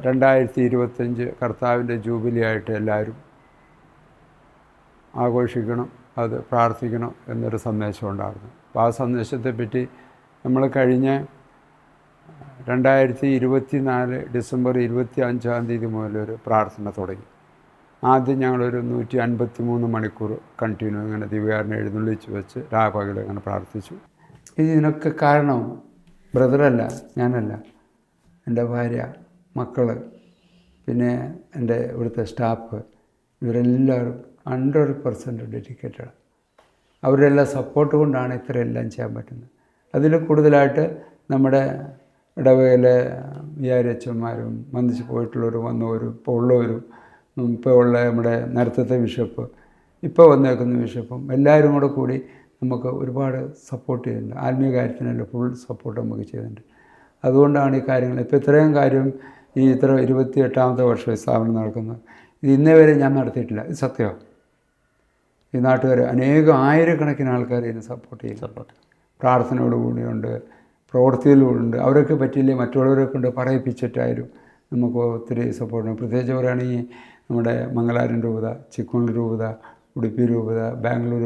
2025 കർത്താവിൻ്റെ ജൂബിലി ആയിട്ട് എല്ലാവരും ആഘോഷിക്കണം, അത് പ്രാർത്ഥിക്കണം എന്നൊരു സന്ദേശം ഉണ്ടായിരുന്നു. അപ്പോൾ ആ സന്ദേശത്തെപ്പറ്റി നമ്മൾ കഴിഞ്ഞ 2024 ഡിസംബർ 25-ാം തീയതി മുതലൊരു പ്രാർത്ഥന തുടങ്ങി. ആദ്യം ഞങ്ങളൊരു 153 മണിക്കൂർ കണ്ടിന്യൂ ഇങ്ങനെ ദിവ്യകാരുണ്യം എഴുന്നള്ളിച്ച് വെച്ച് രാപകൽ അങ്ങനെ പ്രാർത്ഥിച്ചു. ഇതിനൊക്കെ കാരണം ബ്രദറല്ല, ഞാനല്ല, എൻ്റെ ഭാര്യ, മക്കൾ, പിന്നെ എൻ്റെ ഇവിടുത്തെ സ്റ്റാഫ്, ഇവരെല്ലാവരും 100% ഡെഡിക്കേറ്റഡ്. അവരുടെ എല്ലാ സപ്പോർട്ട് കൊണ്ടാണ് ഇത്രയെല്ലാം ചെയ്യാൻ പറ്റുന്നത്. അതിൽ കൂടുതലായിട്ട് നമ്മുടെ ഇടവകയിലെ വികാരിയച്ചന്മാരും വന്നിച്ച് പോയിട്ടുള്ളവരും വന്നവരും ഇപ്പോൾ ഉള്ളവരും ഇപ്പോൾ ഉള്ള നമ്മുടെ നേരത്തെ ബിഷപ്പ്, ഇപ്പോൾ വന്നേക്കുന്ന ബിഷപ്പും എല്ലാവരും കൂടി നമുക്ക് ഒരുപാട് സപ്പോർട്ട് ചെയ്യുന്നുണ്ട്. ആത്മീയ കാര്യത്തിനല്ല ഫുൾ സപ്പോർട്ട് നമുക്ക് ചെയ്യുന്നുണ്ട്. അതുകൊണ്ടാണ് ഈ കാര്യങ്ങൾ ഇപ്പോൾ ഇത്രയും കാര്യം ഈ 28ാമത്തെ വർഷം ഈ സ്ഥാപനം നടക്കുന്നത്. ഇത് ഇന്നേ വരെ ഞാൻ നടത്തിയിട്ടില്ല. ഇത് സത്യമാണ്. ഈ നാട്ടുകാർ ആയിരക്കണക്കിന് ആൾക്കാർ ഇതിനെ സപ്പോർട്ട് ചെയ്യും. പ്രാർത്ഥനയോടുകൂടിയുണ്ട്, പ്രവൃത്തിയിലുണ്ട്. അവരൊക്കെ പറ്റിയില്ലേ മറ്റുള്ളവരെ കൊണ്ട് പറയിപ്പിച്ചിട്ടായാലും നമുക്ക് ഒത്തിരി സപ്പോർട്ടുണ്ട്. പ്രത്യേകിച്ച് പറയുകയാണെങ്കിൽ നമ്മുടെ മംഗലാപുരം രൂപത, ചിക്കോണി രൂപത, ഉടുപ്പി രൂപത, ബാംഗ്ലൂർ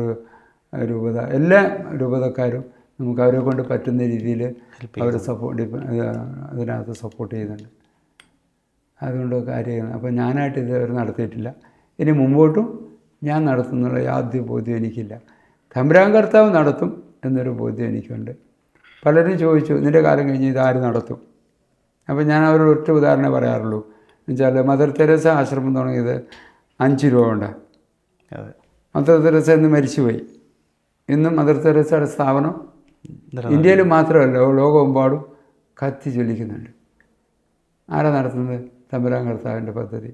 രൂപത, എല്ലാ രൂപതക്കാരും നമുക്ക് അവരെ കൊണ്ട് പറ്റുന്ന രീതിയിൽ അവർ അതിനകത്ത് സപ്പോർട്ട് ചെയ്യുന്നുണ്ട്. അതുകൊണ്ട് കാര്യമാണ്. അപ്പോൾ ഞാനായിട്ട് ഇതുവരെ നടത്തിയിട്ടില്ല. ഇനി മുമ്പോട്ടും ഞാൻ നടത്തുന്നുള്ള യാതൊരു ബോധ്യം എനിക്കില്ല. തമ്പുരാൻ കർത്താവ് നടത്തും എന്നൊരു ബോധ്യം എനിക്കുണ്ട്. പലരും ചോദിച്ചു, നിൻ്റെ കാലം കഴിഞ്ഞ് ഇതാര് നടത്തും? അപ്പോൾ ഞാൻ അവരോട് ഒറ്റ ഉദാഹരണമേ പറയാറുള്ളൂ. എന്നുവെച്ചാൽ മദർ തെരേസ ആശ്രമം തുടങ്ങിയത് 5 രൂപ കൊണ്ടാണ്. മദർ തെരേസ ഇന്ന് മരിച്ചുപോയി. ഇന്നും മദർ തെരേസയുടെ സ്ഥാപനം ഇന്ത്യയിൽ മാത്രമല്ല ലോകമെമ്പാടും കത്തി ജ്വലിക്കുന്നുണ്ട്. ആരാ നടത്തുന്നത്? തമ്പുരാൻ കർത്താവിൻ്റെ പദ്ധതി.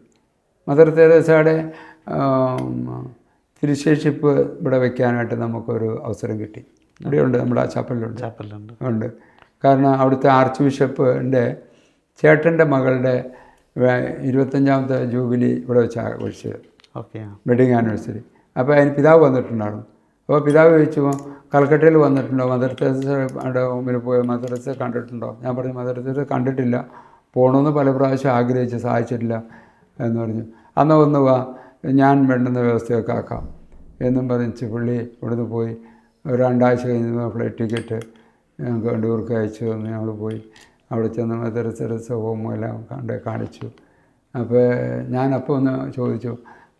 മദർ തെരേസയുടെ തിരുശേഷിപ്പ് ഇവിടെ വയ്ക്കാനായിട്ട് നമുക്കൊരു അവസരം കിട്ടി. ഇവിടെയുണ്ട്, നമ്മുടെ ആ ചാപ്പലിലുണ്ട് ഉണ്ട്. കാരണം അവിടുത്തെ ആർച്ച് ബിഷപ്പിൻ്റെ ചേട്ടൻ്റെ മകളുടെ 25ാമത്തെ ജൂബിലി ഇവിടെ വെച്ച് ആഘോഷിച്ചത്, വെഡിങ് ആനിവേഴ്സറി. അപ്പോൾ അതിന് പിതാവ് വന്നിട്ടുണ്ടായിരുന്നു. അപ്പോൾ പിതാവ് ചോദിച്ചു, കൽക്കട്ടയിൽ വന്നിട്ടുണ്ടോ, മദർ തെരേസയുടെ മുമ്പിൽ പോയി മദർ തെരേസ കണ്ടിട്ടുണ്ടോ? ഞാൻ പറഞ്ഞു, മദർ തെരേസ കണ്ടിട്ടില്ല, പോകണമെന്ന് പല പ്രാവശ്യം ആഗ്രഹിച്ച് സാധിച്ചിട്ടില്ല എന്ന് പറഞ്ഞു. അന്ന് ഒന്ന് വാ, ഞാൻ വേണ്ടുന്ന വ്യവസ്ഥയൊക്കെ ആക്കാം എന്നും പറഞ്ഞ് പുള്ളി ഇവിടുന്ന് പോയി. 2 ആഴ്ച കഴിഞ്ഞ് ഫ്ലൈറ്റ് ടിക്കറ്റ് ഞങ്ങൾക്ക് വണ്ടിയൂർക്ക് അയച്ചു തന്നു. ഞങ്ങൾ പോയി അവിടെ ചെന്ന് മദർ തെരേസ ഹോമും എല്ലാം കാണിച്ചു. അപ്പോൾ ഞാനപ്പോൾ ഒന്ന് ചോദിച്ചു,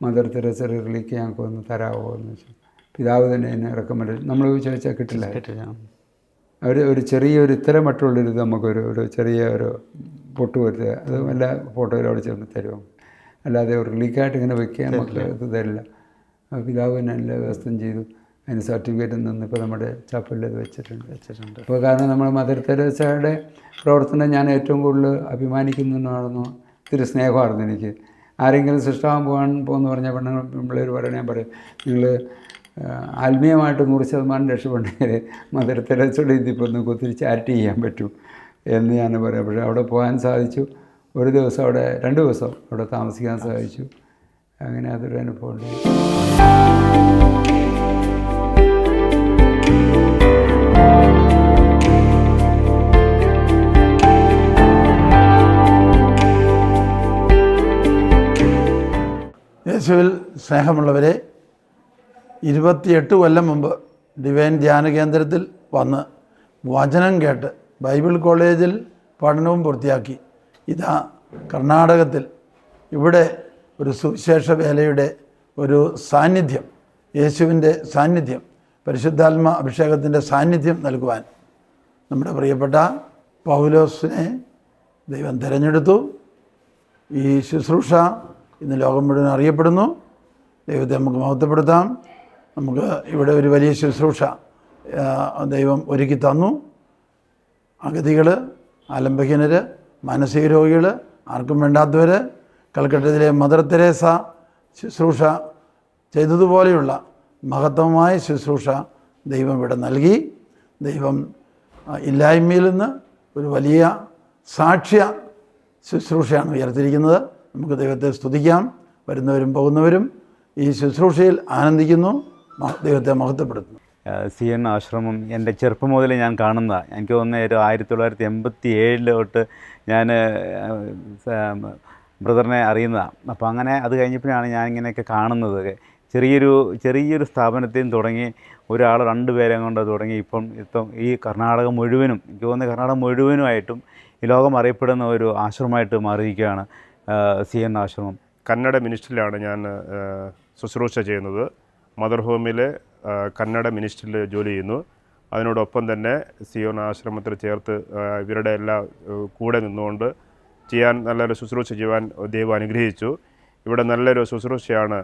മദർ തെരേസ റിലീക്ക് ഞങ്ങൾക്ക് ഒന്ന് തരാമോ എന്ന് വെച്ചു. പിതാവ് തന്നെ എന്നെ റെക്കമെൻഡ്, നമ്മൾ ചോദിച്ചാൽ കിട്ടില്ല. ഒരു ചെറിയൊരു ഇത്തരം മറ്റുള്ളൊരു നമുക്കൊരു ചെറിയ ഒരു പൊട്ട് വരുത്തുക, അത് എല്ലാ ഫോട്ടോയിൽ അവിടെ ചെന്ന് തരുമോ, അല്ലാതെ റിലീക്കായിട്ട് ഇങ്ങനെ വെക്കുക നമുക്ക് ഇത് തരില്ല. പിതാവ് തന്നെ എല്ലാ വ്യവസ്ഥയും ചെയ്തു. അതിന് സർട്ടിഫിക്കറ്റ് നിന്ന് ഇപ്പോൾ നമ്മുടെ ചാപ്പലിൽ അത് വെച്ചിട്ടുണ്ട്. അപ്പോൾ കാരണം നമ്മൾ മദർ തെരേസയുടെ പ്രവർത്തനം ഞാൻ ഏറ്റവും കൂടുതൽ അഭിമാനിക്കുന്നതാണെന്നോ ഇത്തിരി സ്നേഹമായിരുന്നു എനിക്ക്. ആരെങ്കിലും സൃഷ്ടാവാൻ പോകുമെന്ന് പറഞ്ഞാൽ പിള്ളേർ പറയണേ ഞാൻ പറയും, നിങ്ങൾ ആത്മീയമായിട്ട് 100% രക്ഷപ്പെട്ടെങ്കിൽ മദർ തെരേസയുടെ ഇതിപ്പോൾ ഒന്ന് ഒത്തിരി ചാറ്റ് ചെയ്യാൻ പറ്റും എന്ന് ഞാൻ പറയാം. പക്ഷേ അവിടെ പോകാൻ സാധിച്ചു. ഒരു ദിവസം അവിടെ 2 ദിവസം അവിടെ താമസിക്കാൻ സാധിച്ചു. അങ്ങനെ അതൊരു അനുഭവം ഉണ്ട്. യേശുവിൽ സ്നേഹമുള്ളവരെ, 28 കൊല്ലം മുമ്പ് ഡിവൈൻ ധ്യാന കേന്ദ്രത്തിൽ വന്ന് വചനം കേട്ട് ബൈബിൾ കോളേജിൽ പഠനവും പൂർത്തിയാക്കി ഇതാ കർണാടകത്തിൽ ഇവിടെ ഒരു സുവിശേഷ വേലയുടെ ഒരു സാന്നിധ്യം, യേശുവിൻ്റെ സാന്നിധ്യം, പരിശുദ്ധാത്മ അഭിഷേകത്തിൻ്റെ സാന്നിധ്യം നൽകുവാൻ നമ്മുടെ പ്രിയപ്പെട്ട പൗലോസിനെ ദൈവം തിരഞ്ഞെടുത്തു. ഈ ശുശ്രൂഷ ഇന്ന് ലോകം മുഴുവൻ അറിയപ്പെടുന്നു. ദൈവത്തെ നമുക്ക് മഹത്വപ്പെടുത്താം. നമുക്ക് ഇവിടെ ഒരു വലിയ ശുശ്രൂഷ ദൈവം ഒരുക്കി തന്നു. അഗതികൾ, ആലംബഹീനർ, മാനസിക രോഗികൾ, ആർക്കും വേണ്ടാത്തവർ, കൽക്കട്ടയിലെ മദർ തെരേസ ശുശ്രൂഷ ചെയ്തതുപോലെയുള്ള മഹത്തമായ ശുശ്രൂഷ ദൈവം ഇവിടെ നൽകി. ദൈവം ഇല്ലായ്മയിൽ നിന്ന് ഒരു വലിയ സാക്ഷ്യ ശുശ്രൂഷയാണ് ഉയർത്തിയിരിക്കുന്നത്. നമുക്ക് ദൈവത്തെ സ്തുതിക്കാം. വരുന്നവരും പോകുന്നവരും ഈ ശുശ്രൂഷയിൽ ആനന്ദിക്കുന്നു, ദൈവത്തെ മഹത്വപ്പെടുത്തുന്നു. CN ആശ്രമം എൻ്റെ ചെറുപ്പം മുതൽ ഞാൻ കാണുന്നതാണ്. എനിക്ക് തോന്നുന്നത് ഒരു 1987 തൊട്ട് ഞാൻ ബ്രദറിനെ അറിയുന്നതാണ്. അപ്പോൾ അങ്ങനെ അത് കഴിഞ്ഞപ്പോഴാണ് ഞാൻ ഇങ്ങനെയൊക്കെ കാണുന്നത്. ചെറിയൊരു സ്ഥാപനത്തിൽ തുടങ്ങി ഒരാൾ 2 പേരെ കൊണ്ട് തുടങ്ങി ഇപ്പം ഈ കർണാടകം മുഴുവനും, എനിക്ക് തോന്നുന്നത് കർണാടകം മുഴുവനുമായിട്ടും ഈ ലോകം അറിയപ്പെടുന്ന ഒരു ആശ്രമമായിട്ട് മാറിയിരിക്കുകയാണ് CN ആശ്രമം. കന്നഡ മിനിസ്ട്രിയിലാണ് ഞാൻ ശുശ്രൂഷ ചെയ്യുന്നത്. മദർ ഹോമിലെ കന്നഡ മിനിസ്ട്രിയിൽ ജോലി ചെയ്യുന്നു. അതിനോടൊപ്പം തന്നെ CN ആശ്രമത്തിൽ ചേർത്ത് ഇവരുടെ എല്ലാ കൂടെ നിന്നുകൊണ്ട് ചെയ്യാൻ നല്ലൊരു ശുശ്രൂഷ ചെയ്യുവാൻ ദൈവം അനുഗ്രഹിച്ചു. ഇവിടെ നല്ലൊരു ശുശ്രൂഷയാണ്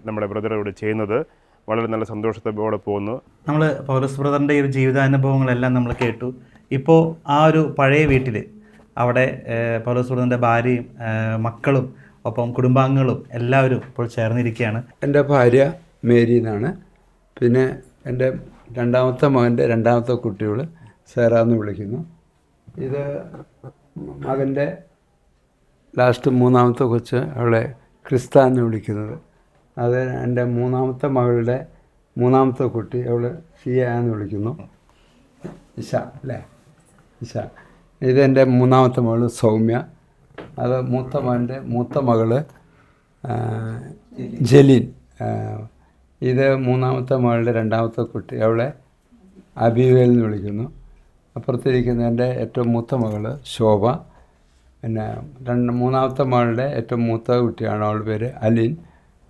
നമ്മുടെ ബ്രദർ ഇവിടെ ചെയ്യുന്നത്. വളരെ നല്ല സന്തോഷത്തോടെ പോകുന്നു. നമ്മൾ പൗലോസ് ബ്രദറിൻ്റെ ഈ ഒരു ജീവിതാനുഭവങ്ങളെല്ലാം നമ്മൾ കേട്ടു. ഇപ്പോൾ ആ ഒരു പഴയ വീട്ടിൽ അവിടെ പൗലോസ് ബ്രദറിൻ്റെ ഭാര്യയും മക്കളും ഒപ്പം കുടുംബാംഗങ്ങളും എല്ലാവരും ഇപ്പോൾ ചേർന്നിരിക്കുകയാണ്. എൻ്റെ ഭാര്യ മേരി എന്നാണ്. പിന്നെ എൻ്റെ രണ്ടാമത്തെ മകൻ്റെ രണ്ടാമത്തെ കുട്ടികൾ സേറ എന്ന് വിളിക്കുന്നു. ഇത് മകൻ്റെ ലാസ്റ്റ് 3ാമത്തെ കൊച്ച്, അവളെ ക്രിസ്ത എന്ന് വിളിക്കുന്നത്. അത് എൻ്റെ 3ാമത്തെ മകളുടെ 3ാമത്തെ കുട്ടി, അവൾ സിയ എന്ന് വിളിക്കുന്നു. ഇഷ അല്ലേ, ഇഷ. ഇതെൻ്റെ 3ാമത്തെ മകൾ സൗമ്യ. അത് മൂത്ത മകൻ്റെ മൂത്ത മകള് ജലീൻ. ഇത് 3ാമത്തെ മകളുടെ 2ാമത്തെ കുട്ടി, അവളെ അബിവേൽ എന്ന് വിളിക്കുന്നു. അപ്പുറത്തിരിക്കുന്ന എൻ്റെ ഏറ്റവും മൂത്ത മകള് ശോഭ. പിന്നെ 3ാമത്തെ മകളുടെ ഏറ്റവും മൂത്ത കുട്ടിയാണ്, അവളുടെ പേര് അലിൻ.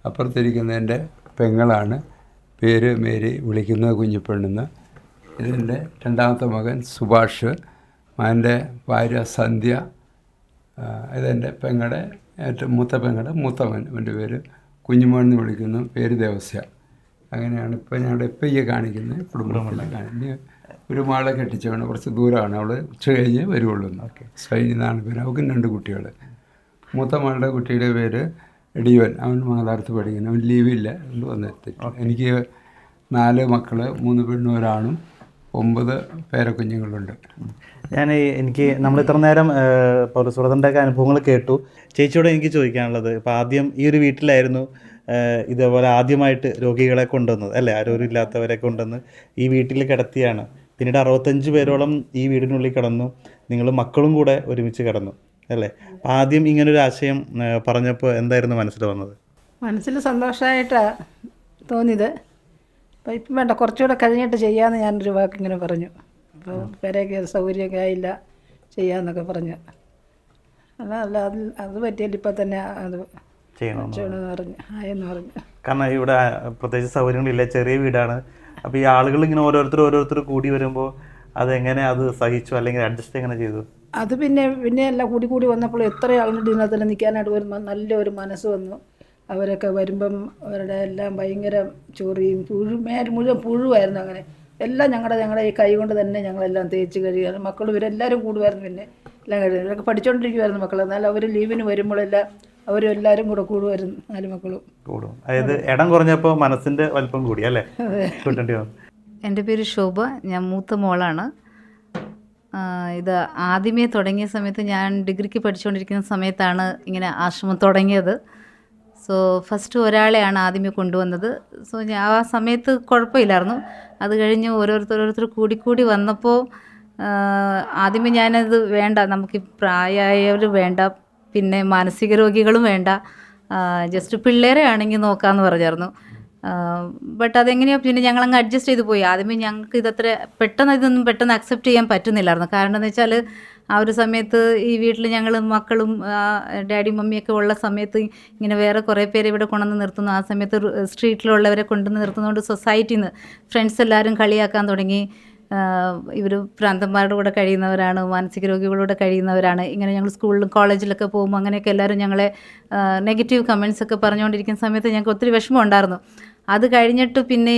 അപ്പുറത്തിരിക്കുന്ന എൻ്റെ പെങ്ങളാണ്, പേര് മേരി, വിളിക്കുന്നത് കുഞ്ഞിപ്പെണ്ണെന്ന്. ഇതെൻ്റെ 2ാമത്തെ മകൻ സുഭാഷ്. എൻ്റെ ഭാര്യ സന്ധ്യ. ഇതെൻ്റെ പെങ്ങളുടെ ഏറ്റവും മൂത്ത പെങ്ങളുടെ മൂത്തവൻ, എൻ്റെ പേര് കുഞ്ഞുമോൻ എന്ന് വിളിക്കുന്നു, പേര് ദേവസ്യ. അങ്ങനെയാണ് ഇപ്പോൾ ഞങ്ങളുടെ ഈ കാണിക്കുന്നത് കുടുംബമെല്ലാം കാണിക്കുക. ഒരു മകളെ കെട്ടിച്ചവണ്, കുറച്ച് ദൂരമാണ്, അവൾ ഉച്ച കഴിഞ്ഞ് വരുവുള്ളൂ. സൈനി എന്നാണ് പേര്. അവൾക്ക് 2 കുട്ടികൾ. മൂത്ത മകളുടെ കുട്ടിയുടെ പേര് ഡിവൻ. അവൻ മംഗലാപുരത്ത് പഠിക്കുന്നു. അവൻ ലീവില്ല, അതുകൊണ്ട് വന്നെത്തിട്ടു. എനിക്ക് 4 മക്കൾ, 3 പെണ്ണും 1 ആണും, 9 പേരക്കുഞ്ഞുങ്ങളുണ്ട്. എനിക്ക് നമ്മൾ ഇത്ര നേരം പൗലോസ് ബ്രദറിൻ്റെ ഒക്കെ അനുഭവങ്ങൾ കേട്ടു. ചേച്ചിയോട് എനിക്ക് ചോദിക്കാനുള്ളത്, ഇപ്പോൾ ആദ്യം ഈ ഒരു വീട്ടിലായിരുന്നു ഇതേപോലെ ആദ്യമായിട്ട് രോഗികളെ കൊണ്ടുവന്നത് അല്ലേ, ആരോഗ്യമില്ലാത്തവരെ കൊണ്ടുവന്ന് ഈ വീട്ടിൽ കിടത്തിയാണ്. പിന്നീട് 65 പേരോളം ഈ വീടിനുള്ളിൽ കിടന്നു, നിങ്ങൾ മക്കളും കൂടെ ഒരുമിച്ച് കിടന്നു അല്ലേ. ആദ്യം ഇങ്ങനൊരു ആശയം പറഞ്ഞപ്പോൾ എന്തായിരുന്നു മനസ്സിൽ വന്നത്? മനസ്സിൽ സന്തോഷമായിട്ടാണ് തോന്നിയത്. അപ്പോൾ ഇപ്പം വേണ്ട, കുറച്ചുകൂടെ കഴിഞ്ഞിട്ട് ചെയ്യാമെന്ന് ഞാനൊരു വാക്കിങ്ങനെ പറഞ്ഞു. അപ്പോൾ പെരയൊക്കെ സൗകര്യമൊക്കെ ആയില്ല, ചെയ്യാമെന്നൊക്കെ പറഞ്ഞു. അല്ല അത് പറ്റിയാൽ ഇപ്പം തന്നെ അത് ചെയ്യണമെന്ന് പറഞ്ഞു, ആയെന്ന് പറഞ്ഞു. കാരണം ഇവിടെ പ്രത്യേകിച്ച് സൗകര്യങ്ങളില്ല, ചെറിയ വീടാണ്. അപ്പോൾ ഈ ആളുകൾ ഇങ്ങനെ ഓരോരുത്തർ കൂടി വരുമ്പോൾ അതെങ്ങനെ അത് സഹിച്ചു, അല്ലെങ്കിൽ അഡ്ജസ്റ്റ് എങ്ങനെ ചെയ്തു? അത് പിന്നെ എല്ലാം കൂടി വന്നപ്പോൾ എത്ര ആളുകളുടെ ഇതിനകത്ത് നിൽക്കാനായിട്ട് വരുമ്പോൾ നല്ലൊരു മനസ്സ് വന്നു. അവരൊക്കെ വരുമ്പം അവരുടെ എല്ലാം ഭയങ്കര ചൊറിയും മുഴുവൻ പുഴുവായിരുന്നു. അങ്ങനെ എല്ലാം ഞങ്ങളുടെ ഈ കൈ കൊണ്ട് തന്നെ ഞങ്ങളെല്ലാം തേച്ച് കഴുകുകയാണ്. മക്കൾ ഇവരെല്ലാവരും കൂടുമായിരുന്നു. പിന്നെ എല്ലാം കഴുകുക, ഇവരൊക്കെ പഠിച്ചുകൊണ്ടിരിക്കുമായിരുന്നു മക്കൾ. എന്നാൽ അവർ ലീവിന് വരുമ്പോഴെല്ലാം അവരെല്ലാവരും കൂടെ കൂടുമായിരുന്നു 4 മക്കളും. കൂടും. അതായത് ഇടം കുറഞ്ഞപ്പോൾ മനസ്സിൻ്റെ വലിപ്പം കൂടി അല്ലേ? കൂട്ടേണ്ടി വന്നു. എൻ്റെ പേര് ശോഭ, ഞാൻ മൂത്ത മോളാണ്. ഇത് ആദ്യമേ തുടങ്ങിയ സമയത്ത് ഞാൻ ഡിഗ്രിക്ക് പഠിച്ചുകൊണ്ടിരിക്കുന്ന സമയത്താണ് ഇങ്ങനെ ആശ്രമം തുടങ്ങിയത്. സോ ഫസ്റ്റ് ഒരാളെയാണ് ആദ്യമേ കൊണ്ടുവന്നത്. സോ ആ സമയത്ത് കുഴപ്പമില്ലായിരുന്നു. അത് കഴിഞ്ഞ് ഓരോരുത്തർ കൂടി വന്നപ്പോൾ ആദ്യമേ ഞാനത് വേണ്ട, നമുക്ക് പ്രായമായവർ വേണ്ട, പിന്നെ മാനസിക രോഗികളും വേണ്ട, ജസ്റ്റ് പിള്ളേരെ ആണെങ്കിൽ നോക്കാമെന്ന് പറഞ്ഞായിരുന്നു. ബട്ട് അതെങ്ങനെയാണ് പിന്നെ ഞങ്ങളങ്ങ് അഡ്ജസ്റ്റ് ചെയ്ത് പോയി. ആദ്യമേ ഞങ്ങൾക്ക് ഇതത്ര പെട്ടെന്ന് അക്സെപ്റ്റ് ചെയ്യാൻ പറ്റുന്നില്ലായിരുന്നു. കാരണം എന്ന് വെച്ചാൽ ആ ഒരു സമയത്ത് ഈ വീട്ടിൽ ഞങ്ങൾ മക്കളും ഡാഡി മമ്മിയൊക്കെ ഉള്ള സമയത്ത് ഇങ്ങനെ വേറെ കുറേ പേര് ഇവിടെ കൊണ്ടുവന്ന് നിർത്തുന്നു. ആ സമയത്ത് സ്ട്രീറ്റിലുള്ളവരെ കൊണ്ടുവന്ന് നിർത്തുന്നതുകൊണ്ട് സൊസൈറ്റിയിൽ നിന്ന് ഫ്രണ്ട്സ് എല്ലാവരും കളിയാക്കാൻ തുടങ്ങി. ഇവർ ഭ്രാന്തന്മാരുടെ കൂടെ കഴിയുന്നവരാണ്, മാനസിക രോഗികളോടെ കഴിയുന്നവരാണ്. ഇങ്ങനെ ഞങ്ങൾ സ്കൂളിലും കോളേജിലൊക്കെ പോകുമ്പോൾ അങ്ങനെയൊക്കെ എല്ലാവരും ഞങ്ങളെ നെഗറ്റീവ് കമൻസ് ഒക്കെ പറഞ്ഞുകൊണ്ടിരിക്കുന്ന സമയത്ത് ഞങ്ങൾക്ക് ഒത്തിരി വിഷമം ഉണ്ടായിരുന്നു. അത് കഴിഞ്ഞിട്ട് പിന്നെ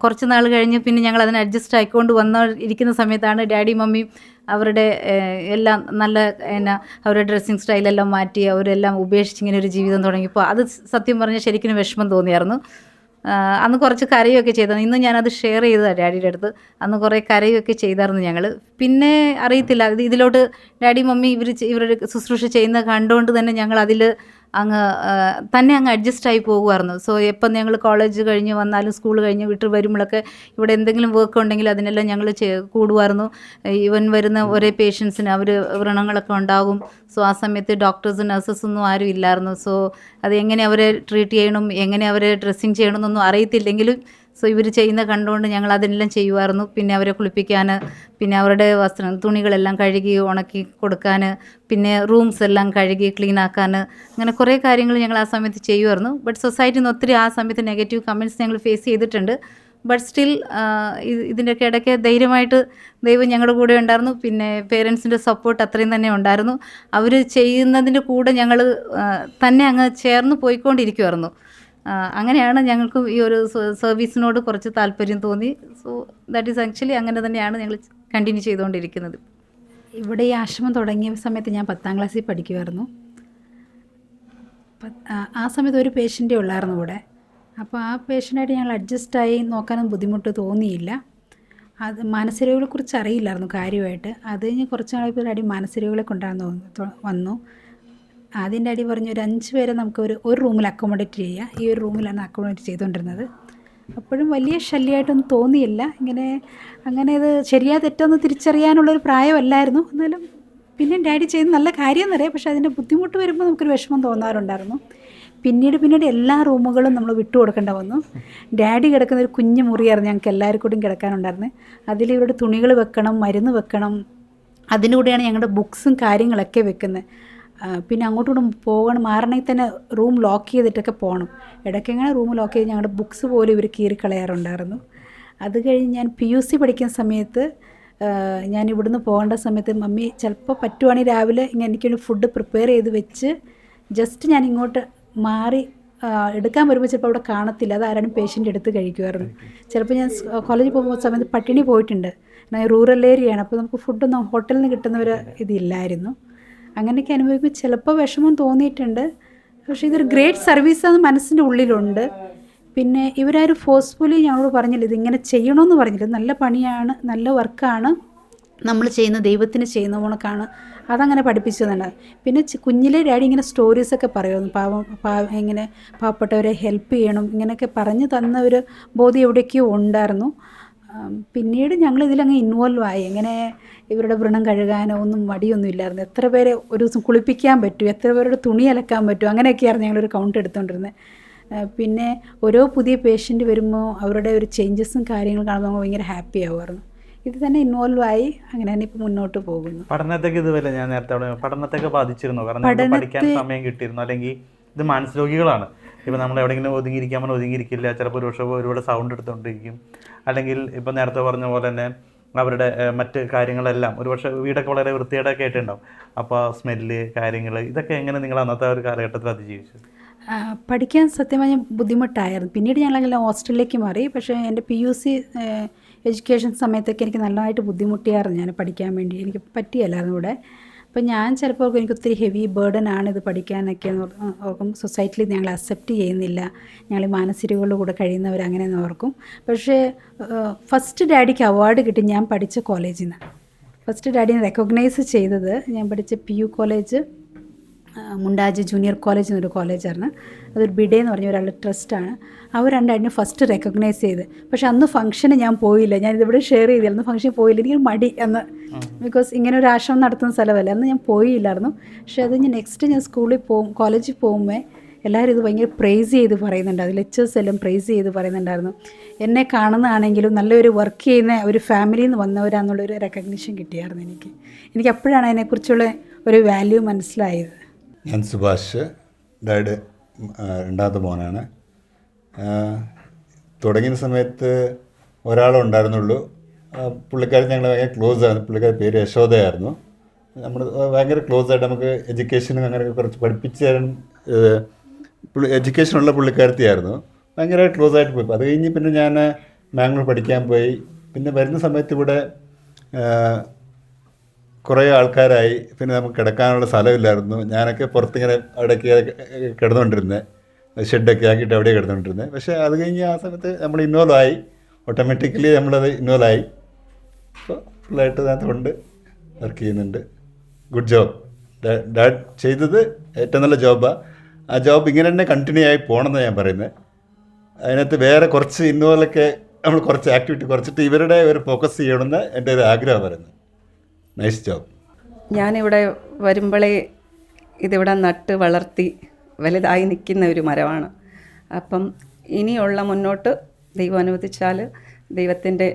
കുറച്ച് നാൾ കഴിഞ്ഞ് പിന്നെ ഞങ്ങൾ അതിന് അഡ്ജസ്റ്റ് ആയിക്കൊണ്ട് ഇരിക്കുന്ന സമയത്താണ് ഡാഡി മമ്മിയും അവരുടെ എല്ലാം നല്ല അവരുടെ ഡ്രസ്സിങ് സ്റ്റൈലെല്ലാം മാറ്റി അവരെല്ലാം ഉപേക്ഷിച്ച് ഇങ്ങനെ ഒരു ജീവിതം തുടങ്ങിയപ്പോൾ അത് സത്യം പറഞ്ഞാൽ ശരിക്കും വിഷമം തോന്നിയായിരുന്നു. അന്ന് കുറച്ച് കരയൊക്കെ ചെയ്തായിരുന്നു. ഇന്ന് ഞാനത് ഷെയർ ചെയ്തതാണ് ഡാഡിയുടെ അടുത്ത്. അന്ന് കുറേ കരയൊക്കെ ചെയ്തായിരുന്നു ഞങ്ങൾ. പിന്നെ അറിയത്തില്ല, ഇതിലോട്ട് ഡാഡി മമ്മി ഇവരുടെ ശുശ്രൂഷ ചെയ്യുന്നത് കണ്ടുകൊണ്ട് തന്നെ ഞങ്ങൾ അതിൽ അങ്ങ് അഡ്ജസ്റ്റ് ആയി പോകുമായിരുന്നു. സോ എപ്പം ഞങ്ങൾ കോളേജ് കഴിഞ്ഞ് വന്നാലും സ്കൂൾ കഴിഞ്ഞ് വീട്ടിൽ വരുമ്പോഴൊക്കെ ഇവിടെ എന്തെങ്കിലും വർക്ക് ഉണ്ടെങ്കിൽ അതിനെല്ലാം ഞങ്ങൾ കൂടുമായിരുന്നു. ഈവൻ വരുന്ന ഒരേ പേഷ്യൻസിന് അവർ വ്രണങ്ങളൊക്കെ ഉണ്ടാകും. സോ ആ സമയത്ത് ഡോക്ടേഴ്സ് നഴ്സസൊന്നും ആരും ഇല്ലായിരുന്നു. സോ അത് എങ്ങനെ അവരെ ട്രീറ്റ് ചെയ്യണം, എങ്ങനെ അവരെ ഡ്രസ്സിങ് ചെയ്യണം എന്നൊന്നും അറിയത്തില്ലെങ്കിലും സോ ഇവർ ചെയ്യുന്ന കണ്ടുകൊണ്ട് ഞങ്ങൾ അതിനെല്ലാം ചെയ്യുമായിരുന്നു. പിന്നെ അവരെ കുളിപ്പിക്കാൻ, പിന്നെ അവരുടെ തുണികളെല്ലാം കഴുകി ഉണക്കി കൊടുക്കാൻ, പിന്നെ റൂംസ് എല്ലാം കഴുകി ക്ലീൻ ആക്കാൻ, അങ്ങനെ കുറേ കാര്യങ്ങൾ ഞങ്ങൾ ആ സമയത്ത് ചെയ്യുമായിരുന്നു. ബട്ട് സൊസൈറ്റിയിൽ നിന്ന് ഒത്തിരി ആ സമയത്ത് നെഗറ്റീവ് കമൻറ്റ്സ് ഞങ്ങൾ ഫേസ് ചെയ്തിട്ടുണ്ട്. ബട്ട് സ്റ്റിൽ ഇതിൻ്റെയൊക്കെ ഇടയ്ക്ക് ധൈര്യമായിട്ട് ദൈവം ഞങ്ങളുടെ കൂടെ ഉണ്ടായിരുന്നു. പിന്നെ പേരൻസിൻ്റെ സപ്പോർട്ട് അത്രയും തന്നെ ഉണ്ടായിരുന്നു. അവർ ചെയ്യുന്നതിൻ്റെ കൂടെ ഞങ്ങൾ തന്നെ അങ്ങ് ചേർന്ന് പോയിക്കൊണ്ടിരിക്കുമായിരുന്നു. അങ്ങനെയാണ് ഞങ്ങൾക്ക് ഈ ഒരു സർവീസിനോട് കുറച്ച് താല്പര്യം തോന്നി. സോ ദാറ്റ് ഈസ് ആക്ച്വലി അങ്ങനെ തന്നെയാണ് ഞങ്ങൾ കണ്ടിന്യൂ ചെയ്തുകൊണ്ടിരിക്കുന്നത്. ഇവിടെ ഈ ആശ്രമം തുടങ്ങിയ സമയത്ത് ഞാൻ 10ാം ക്ലാസ്സിൽ പഠിക്കുമായിരുന്നു. ആ സമയത്ത് ഒരു പേഷ്യൻ്റേ ഉള്ളായിരുന്നു ഇവിടെ. അപ്പോൾ ആ പേഷ്യൻ്റായിട്ട് ഞങ്ങൾ അഡ്ജസ്റ്റായി നോക്കാനും ബുദ്ധിമുട്ട് തോന്നിയില്ല. അത് മാനസിക രോഗികളെക്കുറിച്ച് അറിയില്ലായിരുന്നു കാര്യമായിട്ട്. അത് കഴിഞ്ഞ് കുറച്ച് നാളായപ്പോൾ ഡാഡി മാനസിക രോഗികളെ കൊണ്ടുവന്ന് വന്നു. ആദ്യം ഡാഡി പറഞ്ഞു ഒരു 5 പേരെ നമുക്ക് ഒരു റൂമിൽ അക്കോമഡേറ്റ് ചെയ്യാം. ഈ ഒരു റൂമിലാണ് അക്കോമഡേറ്റ് ചെയ്തുകൊണ്ടിരുന്നത്. അപ്പോഴും വലിയ ശല്യമായിട്ടൊന്നും തോന്നിയില്ല. അങ്ങനെ ഇത് ശരിയാ തെറ്റൊന്ന് തിരിച്ചറിയാനുള്ളൊരു പ്രായമല്ലായിരുന്നു. എന്നാലും പിന്നെ ഡാഡി ചെയ്യുന്ന നല്ല കാര്യം എന്നറിയാം. പക്ഷേ അതിൻ്റെ ബുദ്ധിമുട്ട് വരുമ്പോൾ നമുക്കൊരു വിഷമം തോന്നാറുണ്ടായിരുന്നു. പിന്നീട് എല്ലാ റൂമുകളും നമ്മൾ വിട്ടു കൊടുക്കേണ്ട വന്നു. ഡാഡി കിടക്കുന്ന ഒരു കുഞ്ഞു മുറിയായിരുന്നു ഞങ്ങൾക്ക് എല്ലാവരും കൂടിയും കിടക്കാനുണ്ടായിരുന്നത്. അതിൽ ഇവരുടെ തുണികൾ വെക്കണം, മരുന്ന് വെക്കണം. അതിലൂടെയാണ് ഞങ്ങളുടെ ബുക്സും കാര്യങ്ങളൊക്കെ വെക്കുന്നത്. പിന്നെ അങ്ങോട്ടും മാറണമെങ്കിൽ തന്നെ റൂം ലോക്ക് ചെയ്തിട്ടൊക്കെ പോകണം. ഇടയ്ക്കെങ്ങനെ റൂം ലോക്ക് ചെയ്ത് ഞങ്ങളുടെ ബുക്സ് പോലും ഇവർ കീറിക്കളയാറുണ്ടായിരുന്നു. അത് കഴിഞ്ഞ് ഞാൻ PUC പഠിക്കുന്ന സമയത്ത് ഞാൻ ഇവിടുന്ന് പോകേണ്ട സമയത്ത് മമ്മി ചിലപ്പോൾ പറ്റുവാണെങ്കിൽ രാവിലെ എനിക്കൊരു ഫുഡ് പ്രിപ്പയർ ചെയ്ത് വെച്ച് ജസ്റ്റ് ഞാൻ ഇങ്ങോട്ട് മാറി എടുക്കാൻ വരുമ്പോൾ ചിലപ്പോൾ അവിടെ കാണത്തില്ല. അത് ആരാണ് പേഷ്യൻ്റ് എടുത്ത് കഴിക്കുമായിരുന്നു. ചിലപ്പോൾ ഞാൻ കോളേജിൽ പോകുമ്പോൾ സമയത്ത് പട്ടിണി പോയിട്ടുണ്ട്. റൂറൽ ഏരിയയാണ്. അപ്പോൾ നമുക്ക് ഫുഡൊന്നും ഹോട്ടലിൽ നിന്ന് കിട്ടുന്ന ഒരു ഇതില്ലായിരുന്നു. അങ്ങനെയൊക്കെ അനുഭവിക്കുമ്പോൾ ചിലപ്പോൾ വിഷമം തോന്നിയിട്ടുണ്ട്. പക്ഷേ ഇതൊരു ഗ്രേറ്റ് സർവീസാണ് മനസ്സിൻ്റെ ഉള്ളിലുണ്ട്. പിന്നെ ഇവരാരും ഫോഴ്സ്ഫുള്ളി ഞങ്ങളോട് പറഞ്ഞില്ല ഇതിങ്ങനെ ചെയ്യണമെന്ന് പറഞ്ഞില്ല. നല്ല പണിയാണ്, നല്ല വർക്കാണ് നമ്മൾ ചെയ്യുന്ന, ദൈവത്തിന് ചെയ്യുന്ന കണക്കാണ്. അതങ്ങനെ പഠിപ്പിച്ചതാണ്. പിന്നെ കുഞ്ഞിലെ ഡാഡി ഇങ്ങനെ സ്റ്റോറീസൊക്കെ പറയുമായിരുന്നു. ഇങ്ങനെ പാവപ്പെട്ടവരെ ഹെൽപ്പ് ചെയ്യണം ഇങ്ങനെയൊക്കെ പറഞ്ഞു തന്ന ഒരു ബോധ്യം എവിടെയൊക്കെയോ ഉണ്ടായിരുന്നു. പിന്നീട് ഞങ്ങൾ ഇതിലങ്ങ് ഇൻവോൾവ് ആയി. എങ്ങനെ ഇവരുടെ വ്രണം കഴുകാനോ ഒന്നും മടിയൊന്നും ഇല്ലായിരുന്നു. എത്ര പേരെ ഒരു ദിവസം കുളിപ്പിക്കാൻ പറ്റും, എത്ര പേരുടെ തുണി അലക്കാൻ പറ്റും, അങ്ങനെയൊക്കെയായിരുന്നു ഞങ്ങളൊരു കൗണ്ട് എടുത്തുകൊണ്ടിരുന്നത്. പിന്നെ ഓരോ പുതിയ പേഷ്യൻ്റ് വരുമ്പോൾ അവരുടെ ഒരു ചേഞ്ചസും കാര്യങ്ങളും കാണുമ്പോൾ നമ്മൾ ഭയങ്കര ഹാപ്പി ആവുമായിരുന്നു. ഇത് തന്നെ ഇൻവോൾവ് ആയി അങ്ങനെ തന്നെ ഇപ്പോൾ മുന്നോട്ട് പോകുന്നു. പഠനത്തേക്ക് ഇതുവരെ ഞാൻ നേരത്തെ പഠനത്തൊക്കെ ബാധിച്ചിരുന്നു? കാരണം പഠിക്കാൻ സമയം കിട്ടിയിരുന്നു? അല്ലെങ്കിൽ ഇത് മാനസരോഗികളാണ്, ഇപ്പോൾ നമ്മൾ എവിടെയെങ്കിലും ഒതുങ്ങിയിരിക്കാൻ പറഞ്ഞാൽ ഒതുങ്ങിയിരിക്കില്ല. ചിലപ്പോൾ ഒരു പക്ഷേ ഒരുപാട് സൗണ്ട് എടുത്തുകൊണ്ടിരിക്കും. അല്ലെങ്കിൽ ഇപ്പോൾ നേരത്തെ പറഞ്ഞ പോലെ തന്നെ അവരുടെ മറ്റ് കാര്യങ്ങളെല്ലാം ഒരുപക്ഷെ വീടൊക്കെ വളരെ വൃത്തികേടൊക്കെ ആയിട്ടുണ്ടാവും. അപ്പോൾ സ്മെല്ല് കാര്യങ്ങൾ ഇതൊക്കെ എങ്ങനെ നിങ്ങൾ അന്നത്തെ ഒരു കാലഘട്ടത്തിൽ അതിജീവിച്ചു? പഠിക്കാൻ സത്യമായ ബുദ്ധിമുട്ടായിരുന്നു. പിന്നീട് ഞങ്ങളെല്ലാം ഹോസ്റ്റലിലേക്ക് മാറി. പക്ഷേ എൻ്റെ PUC എഡ്യൂക്കേഷൻ സമയത്തൊക്കെ എനിക്ക് നല്ലതായിട്ട് ബുദ്ധിമുട്ടിയായിരുന്നു ഞാൻ പഠിക്കാൻ വേണ്ടി. എനിക്ക് പറ്റിയല്ലായിരുന്നു ഇവിടെ. അപ്പോൾ ഞാൻ ചിലപ്പോൾ ഓർക്കും എനിക്ക് ഒത്തിരി ഹെവി ബേർഡൻ ആണ് ഇത് പഠിക്കാനൊക്കെ എന്ന് ഓർക്കും. സൊസൈറ്റിയിൽ ഞങ്ങൾ അക്സെപ്റ്റ് ചെയ്യുന്നില്ല, ഞങ്ങൾ മാനസികരുടെ കൂടെ കഴിയുന്നവർ അങ്ങനെയെന്ന് ഓർക്കും. പക്ഷേ ഫസ്റ്റ് ഡാഡിക്ക് അവാർഡ് കിട്ടി ഞാൻ പഠിച്ച കോളേജിൽ നിന്ന്. ഫസ്റ്റ് ഡാഡിനെ റെക്കഗ്നൈസ് ചെയ്തത് ഞാൻ പഠിച്ച PU കോളേജ്, മുണ്ടാജ് ജൂനിയർ കോളേജ് എന്നൊരു കോളേജായിരുന്നു. അതൊരു ബിഡേ എന്ന് പറഞ്ഞ ഒരാളുടെ ട്രസ്റ്റാണ്. അവർ രണ്ടായിരുന്നു ഫസ്റ്റ് റെക്കഗ്നൈസ് ചെയ്ത്. പക്ഷെ അന്ന് ഫംഗ്ഷന് ഞാൻ പോയില്ല, ഞാനിതിവിടെ ഷെയർ ചെയ്തില്ല. അന്ന് ഫംഗ്ഷന് പോയില്ല, എനിക്ക് മടി അന്ന്, ബിക്കോസ് ഇങ്ങനെ ഒരു ആശ്രമം നടത്തുന്ന സ്ഥലമല്ല. അന്ന് ഞാൻ പോയില്ലായിരുന്നു. പക്ഷെ അത് ഞാൻ നെക്സ്റ്റ് ഞാൻ സ്കൂളിൽ കോളേജിൽ പോകുമ്പോൾ എല്ലാവരും ഇത് ഭയങ്കര പ്രൈസ് ചെയ്ത് പറയുന്നുണ്ട്. അത് ലെക്ചേഴ്സ് എല്ലാം പ്രൈസ് ചെയ്ത് പറയുന്നുണ്ടായിരുന്നു. എന്നെ കാണുന്നതാണെങ്കിലും നല്ലൊരു വർക്ക് ചെയ്യുന്ന ഒരു ഫാമിലിയിൽ നിന്ന് വന്നവരാന്നുള്ളൊരു റെക്കഗ്നിഷൻ കിട്ടിയായിരുന്നു എനിക്ക് അപ്പോഴാണ് അതിനെക്കുറിച്ചുള്ള ഒരു വാല്യൂ മനസ്സിലായത്. ഞാൻ സുഭാഷ്, ഡാഡ് രണ്ടാമത്തെ മോനാണ്. തുടങ്ങിയ സമയത്ത് ഒരാളുണ്ടായിരുന്നുള്ളൂ. പുള്ളിക്കാരി ഞങ്ങൾ ഭയങ്കര ക്ലോസ് ആയിരുന്നു. പുള്ളിക്കാരി പേര് യശോദയായിരുന്നു. നമ്മൾ ഭയങ്കര ക്ലോസ് ആയിട്ട് നമുക്ക് എഡ്യൂക്കേഷനും അങ്ങനെയൊക്കെ കുറച്ച് പഠിപ്പിച്ച് തരാൻ എഡ്യൂക്കേഷനുള്ള പുള്ളിക്കാരത്തിയായിരുന്നു. ഭയങ്കര ക്ലോസ് ആയിട്ട് പോയി. അത് കഴിഞ്ഞ് പിന്നെ ഞാൻ മാംഗ്ലൂർ പഠിക്കാൻ പോയി. പിന്നെ വരുന്ന സമയത്ത് ഇവിടെ കുറേ ആൾക്കാരായി. പിന്നെ നമുക്ക് കിടക്കാനുള്ള സ്ഥലമില്ലായിരുന്നു. ഞാനൊക്കെ പുറത്തിങ്ങനെ അവിടേക്ക് കിടന്നുകൊണ്ടിരുന്നത്, ഷെഡൊക്കെ ആക്കിയിട്ട് അവിടെ കിടന്നുകൊണ്ടിരുന്നത്. പക്ഷേ അത് കഴിഞ്ഞ് ആ സമയത്ത് നമ്മൾ ഇൻവോൾവ് ആയി, ഓട്ടോമാറ്റിക്കലി നമ്മളത് ഇൻവോൾവ് ആയി. അപ്പോൾ ഫുള്ളായിട്ട് അതിനകത്തുകൊണ്ട് വർക്ക് ചെയ്യുന്നുണ്ട്. Good job. ഡാഡ് ചെയ്തത് ഏറ്റവും നല്ല ജോബാണ്. ആ ജോബ് ഇങ്ങനെ തന്നെ കണ്ടിന്യൂ ആയി പോകണമെന്ന് ഞാൻ പറയുന്നത്. അതിനകത്ത് വേറെ കുറച്ച് ഇൻവോൾവൊക്കെ നമ്മൾ കുറച്ച് ആക്ടിവിറ്റി കുറച്ചിട്ട് ഇവരുടെ ഒരു ഫോക്കസ് ചെയ്യണമെന്ന് എൻ്റെ ഒരു ആഗ്രഹം പറയുന്നത്. Nice job. ഞാനിവിടെ വരുമ്പോഴേ ഇതിവിടെ നട്ട് വളർത്തി വലുതായി നിൽക്കുന്ന ഒരു മരമാണ്. അപ്പം ഇനിയുള്ള മുന്നോട്ട് ദൈവം അനുവദിച്ചാൽ ദൈവത്തിൻ്റെ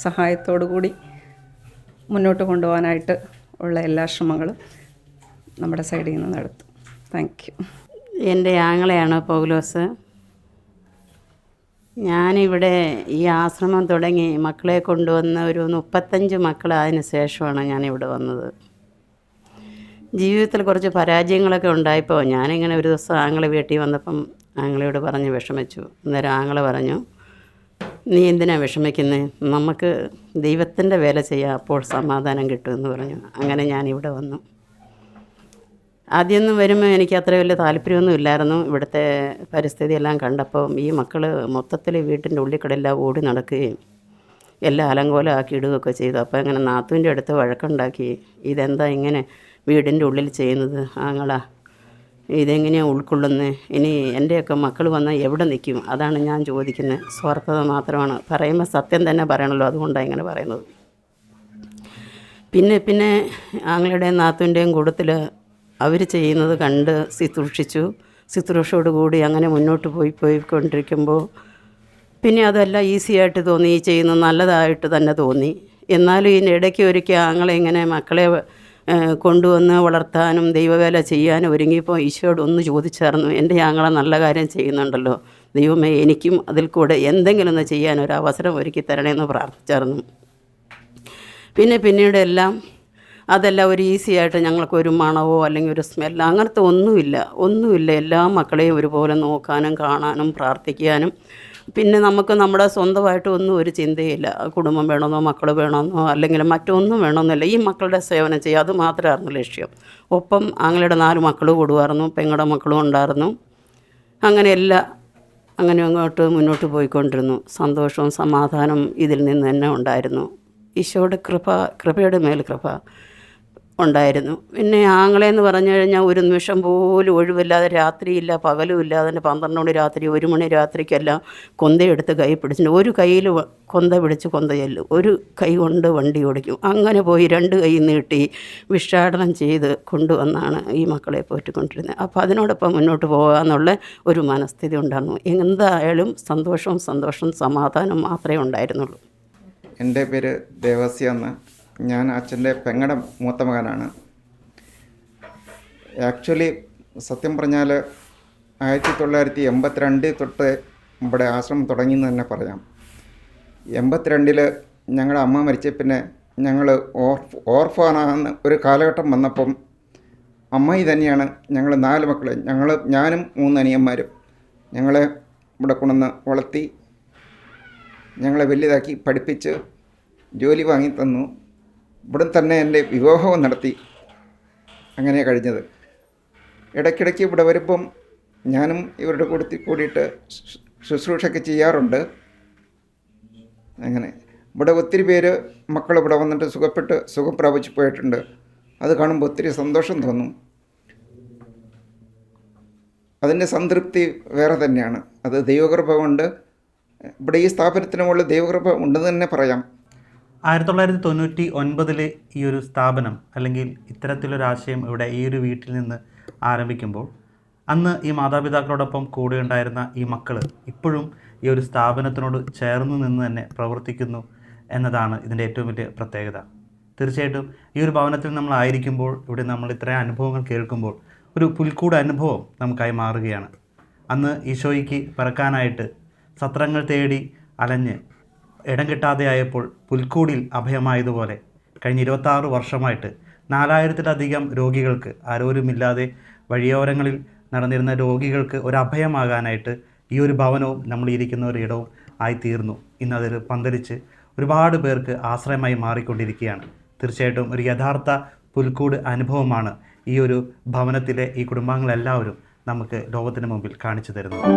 സഹായത്തോടു കൂടി മുന്നോട്ട് കൊണ്ടുപോകാനായിട്ട് ഉള്ള എല്ലാ ശ്രമങ്ങളും നമ്മുടെ സൈഡിൽ നിന്ന് നടത്തും. Thank you. എൻ്റെ ആങ്ങളെയാണ് പൗലോസ്. ഞാനിവിടെ ഈ ആശ്രമം തുടങ്ങി മക്കളെ കൊണ്ടുവന്ന ഒരു 35 മക്കളായതിനു ശേഷമാണ് ഞാനിവിടെ വന്നത്. ജീവിതത്തിൽ കുറച്ച് പരാജയങ്ങളൊക്കെ ഉണ്ടായപ്പോൾ ഞാനിങ്ങനെ ഒരു ദിവസം ആങ്ങളെ വീട്ടിൽ വന്നപ്പം ആങ്ങളയോട് പറഞ്ഞ് വിഷമിച്ചു. അന്നേരം ആങ്ങളെ പറഞ്ഞു, നീ എന്തിനാണ് വിഷമിക്കുന്നത്, നമുക്ക് ദൈവത്തിൻ്റെ വേല ചെയ്യാം, അപ്പോൾ സമാധാനം കിട്ടുമെന്ന് പറഞ്ഞു. അങ്ങനെ ഞാനിവിടെ വന്നു. ആദ്യമൊന്നും വരുമ്പോൾ എനിക്ക് അത്ര വലിയ താല്പര്യമൊന്നും ഇല്ലായിരുന്നു. ഇവിടുത്തെ പരിസ്ഥിതിയെല്ലാം കണ്ടപ്പോൾ ഈ മക്കൾ മൊത്തത്തിൽ വീട്ടിൻ്റെ ഉള്ളിൽ കൂടെ എല്ലാം ഓടി നടക്കുകയും എല്ലാം അലങ്കോലമാക്കി ഇടുകയൊക്കെ ചെയ്തു. അപ്പോൾ അങ്ങനെ നാത്തൂൻ്റെ അടുത്ത് വഴക്കുണ്ടാക്കി, ഇതെന്താ ഇങ്ങനെ വീടിൻ്റെ ഉള്ളിൽ ചെയ്യുന്നത് ആങ്ങളാ, ഇതെങ്ങനെയാണ് ഉൾക്കൊള്ളുന്നത്, ഇനി എൻ്റെയൊക്കെ മക്കൾ വന്നാൽ എവിടെ നിൽക്കും, അതാണ് ഞാൻ ചോദിക്കുന്നത്. സ്വാർത്ഥത മാത്രമാണ്, പറയുമ്പോൾ സത്യം തന്നെ പറയണമല്ലോ, അതുകൊണ്ടാണ് ഇങ്ങനെ പറയുന്നത്. പിന്നെ ആങ്ങളുടെയും നാത്തൂൻ്റെയും കൂട്ടത്തിൽ അവർ ചെയ്യുന്നത് കണ്ട് ശുശ്രൂഷയോടുകൂടി അങ്ങനെ മുന്നോട്ട് പോയിക്കൊണ്ടിരിക്കുമ്പോൾ പിന്നെ അതെല്ലാം ഈസിയായിട്ട് തോന്നി, ഈ ചെയ്യുന്നത് നല്ലതായിട്ട് തന്നെ തോന്നി. എന്നാലും ഇതിൻ്റെ ഇടയ്ക്ക് ഒരിക്കൽ ആങ്ങളെ ഇങ്ങനെ മക്കളെ കൊണ്ടുവന്ന് വളർത്താനും ദൈവവേല ചെയ്യാനും ഒരുങ്ങിയപ്പോൾ ഈശോയോട് ഒന്ന് ചോദിച്ചായിരുന്നു, എൻ്റെ ആങ്ങളെ നല്ല കാര്യം ചെയ്യുന്നുണ്ടല്ലോ, ദൈവമേ എനിക്കും അതിൽ കൂടെ എന്തെങ്കിലും ഒന്ന് ചെയ്യാൻ ഒരു അവസരം ഒരുക്കി തരണേന്ന് പ്രാർത്ഥിച്ചായിരുന്നു. പിന്നീട് അതെല്ലാം ഒരു ഈസിയായിട്ട് ഞങ്ങൾക്കൊരു മണവോ അല്ലെങ്കിൽ ഒരു സ്മെല്ലോ അങ്ങനത്തെ ഒന്നുമില്ല. എല്ലാ മക്കളെയും ഒരുപോലെ നോക്കാനും കാണാനും പ്രാർത്ഥിക്കാനും പിന്നെ നമുക്ക് നമ്മുടെ സ്വന്തമായിട്ട് ഒന്നും ഒരു ചിന്തയില്ല. കുടുംബം വേണമെന്നോ മക്കൾ വേണമെന്നോ അല്ലെങ്കിൽ മറ്റൊന്നും വേണമെന്നില്ല. ഈ മക്കളുടെ സേവനം ചെയ്യുക, അത് മാത്രമായിരുന്നു ലക്ഷ്യം. ഒപ്പം ആങ്ങളുടെ 4 മക്കൾ കൂടുമായിരുന്നു, പെങ്ങളുടെ മക്കളും ഉണ്ടായിരുന്നു. അങ്ങനെ അങ്ങോട്ട് മുന്നോട്ട് പോയിക്കൊണ്ടിരുന്നു. സന്തോഷവും സമാധാനവും ഇതിൽ നിന്ന് തന്നെ ഉണ്ടായിരുന്നു. ഈശോയുടെ കൃപയുടെ മേൽ കൃപ ഉണ്ടായിരുന്നു. പിന്നെ ആങ്ങളെന്ന് പറഞ്ഞു കഴിഞ്ഞാൽ ഒരു നിമിഷം പോലും ഒഴിവില്ലാതെ, രാത്രിയില്ല പകലുമില്ല, അതിൻ്റെ 12 മണി രാത്രി 1 മണി രാത്രിക്കെല്ലാം കൊന്തയെടുത്ത് കൈ പിടിച്ചിട്ട് ഒരു കയ്യിൽ കൊന്ത പിടിച്ച് കൊന്ത ചെല്ലും, ഒരു കൈ കൊണ്ട് വണ്ടി ഓടിക്കും. അങ്ങനെ പോയി 2 കൈ നീട്ടി വിഷാടനം ചെയ്ത് കൊണ്ടുവന്നാണ് ഈ മക്കളെ പോറ്റിക്കൊണ്ടിരുന്നത്. അപ്പോൾ അതിനോടൊപ്പം മുന്നോട്ട് പോകാമെന്നുള്ള ഒരു മനസ്ഥിതി ഉണ്ടായിരുന്നു. എന്തായാലും സന്തോഷവും സമാധാനം മാത്രമേ ഉണ്ടായിരുന്നുള്ളൂ. എൻ്റെ പേര് ദേവസ്യ എന്ന്. ഞാൻ അച്ഛൻ്റെ പെങ്ങളുടെ മൂത്ത മകനാണ്. ആക്ച്വലി സത്യം പറഞ്ഞാൽ 1982 തൊട്ട് ഇവിടെ ആശ്രമം തുടങ്ങിയെന്ന് തന്നെ പറയാം. 82 ഞങ്ങളുടെ അമ്മ മരിച്ച പിന്നെ ഞങ്ങൾ ഓർഫാനാകുന്ന ഒരു കാലഘട്ടം വന്നപ്പം അമ്മായി തന്നെയാണ് ഞങ്ങൾ 4 മക്കളെ, ഞാനും 3 അനിയന്മാരും ഞങ്ങളെ ഇവിടെ കൊണ്ടുവന്ന് വളർത്തി, ഞങ്ങളെ വലുതാക്കി പഠിപ്പിച്ച് ജോലി വാങ്ങി തന്നു. ഇവിടെ തന്നെ എൻ്റെ വിവാഹവും നടത്തി. അങ്ങനെയാണ് കഴിഞ്ഞത്. ഇടയ്ക്കിടയ്ക്ക് ഇവിടെ വരുമ്പം ഞാനും ഇവരുടെ കൂടിയിട്ട് ശുശ്രൂഷയൊക്കെ ചെയ്യാറുണ്ട്. അങ്ങനെ ഇവിടെ ഒത്തിരി പേര് മക്കൾ ഇവിടെ വന്നിട്ട് സുഖം പ്രാപിച്ച് പോയിട്ടുണ്ട്. അത് കാണുമ്പോൾ ഒത്തിരി സന്തോഷം തോന്നും. അതിൻ്റെ സംതൃപ്തി വേറെ തന്നെയാണ്. അത് ദൈവകൃപ കൊണ്ട് ഇവിടെ ഈ സ്ഥാപനത്തിന് മുകളിൽ ദൈവകൃപ ഉണ്ടെന്ന് തന്നെ പറയാം. 1999 ഈ ഒരു സ്ഥാപനം അല്ലെങ്കിൽ ഇത്തരത്തിലൊരാശയം ഇവിടെ ഈ ഒരു വീട്ടിൽ നിന്ന് ആരംഭിക്കുമ്പോൾ അന്ന് ഈ മാതാപിതാക്കളോടൊപ്പം കൂടെ ഉണ്ടായിരുന്ന ഈ മക്കൾ ഇപ്പോഴും ഈ ഒരു സ്ഥാപനത്തിനോട് ചേർന്ന് നിന്ന് തന്നെ പ്രവർത്തിക്കുന്നു എന്നതാണ് ഇതിൻ്റെ ഏറ്റവും വലിയ പ്രത്യേകത. തീർച്ചയായിട്ടും ഈ ഒരു ഭവനത്തിൽ നമ്മളായിരിക്കുമ്പോൾ ഇവിടെ നമ്മൾ ഇത്രയും അനുഭവങ്ങൾ കേൾക്കുമ്പോൾ ഒരു പുൽക്കൂട് അനുഭവം നമുക്കായി മാറുകയാണ്. അന്ന് ഈശോയ്ക്ക് പിറക്കാനായിട്ട് സത്രങ്ങൾ തേടി അലഞ്ഞ് ഇടം കിട്ടാതെയായപ്പോൾ പുൽക്കൂടിൽ അഭയമായതുപോലെ കഴിഞ്ഞ 26 വർഷമായിട്ട് 4000-ലധികം രോഗികൾക്ക് ആരോരുമില്ലാതെ വഴിയോരങ്ങളിൽ നടന്നിരുന്ന രോഗികൾക്ക് ഒരു അഭയമാകാനായിട്ട് ഈ ഒരു ഭവനവും നമ്മൾ ഇരിക്കുന്ന ഒരു ഇടവും ആയിത്തീർന്നു. ഇന്നതിൽ പന്തലിച്ച് ഒരുപാട് പേർക്ക് ആശ്രയമായി മാറിക്കൊണ്ടിരിക്കുകയാണ്. തീർച്ചയായിട്ടും ഒരു യഥാർത്ഥ പുൽക്കൂട് അനുഭവമാണ് ഈ ഒരു ഭവനത്തിലെ ഈ കുടുംബാംഗങ്ങളെല്ലാവരും നമുക്ക് ലോകത്തിന് മുമ്പിൽ കാണിച്ചു തരുന്നത്.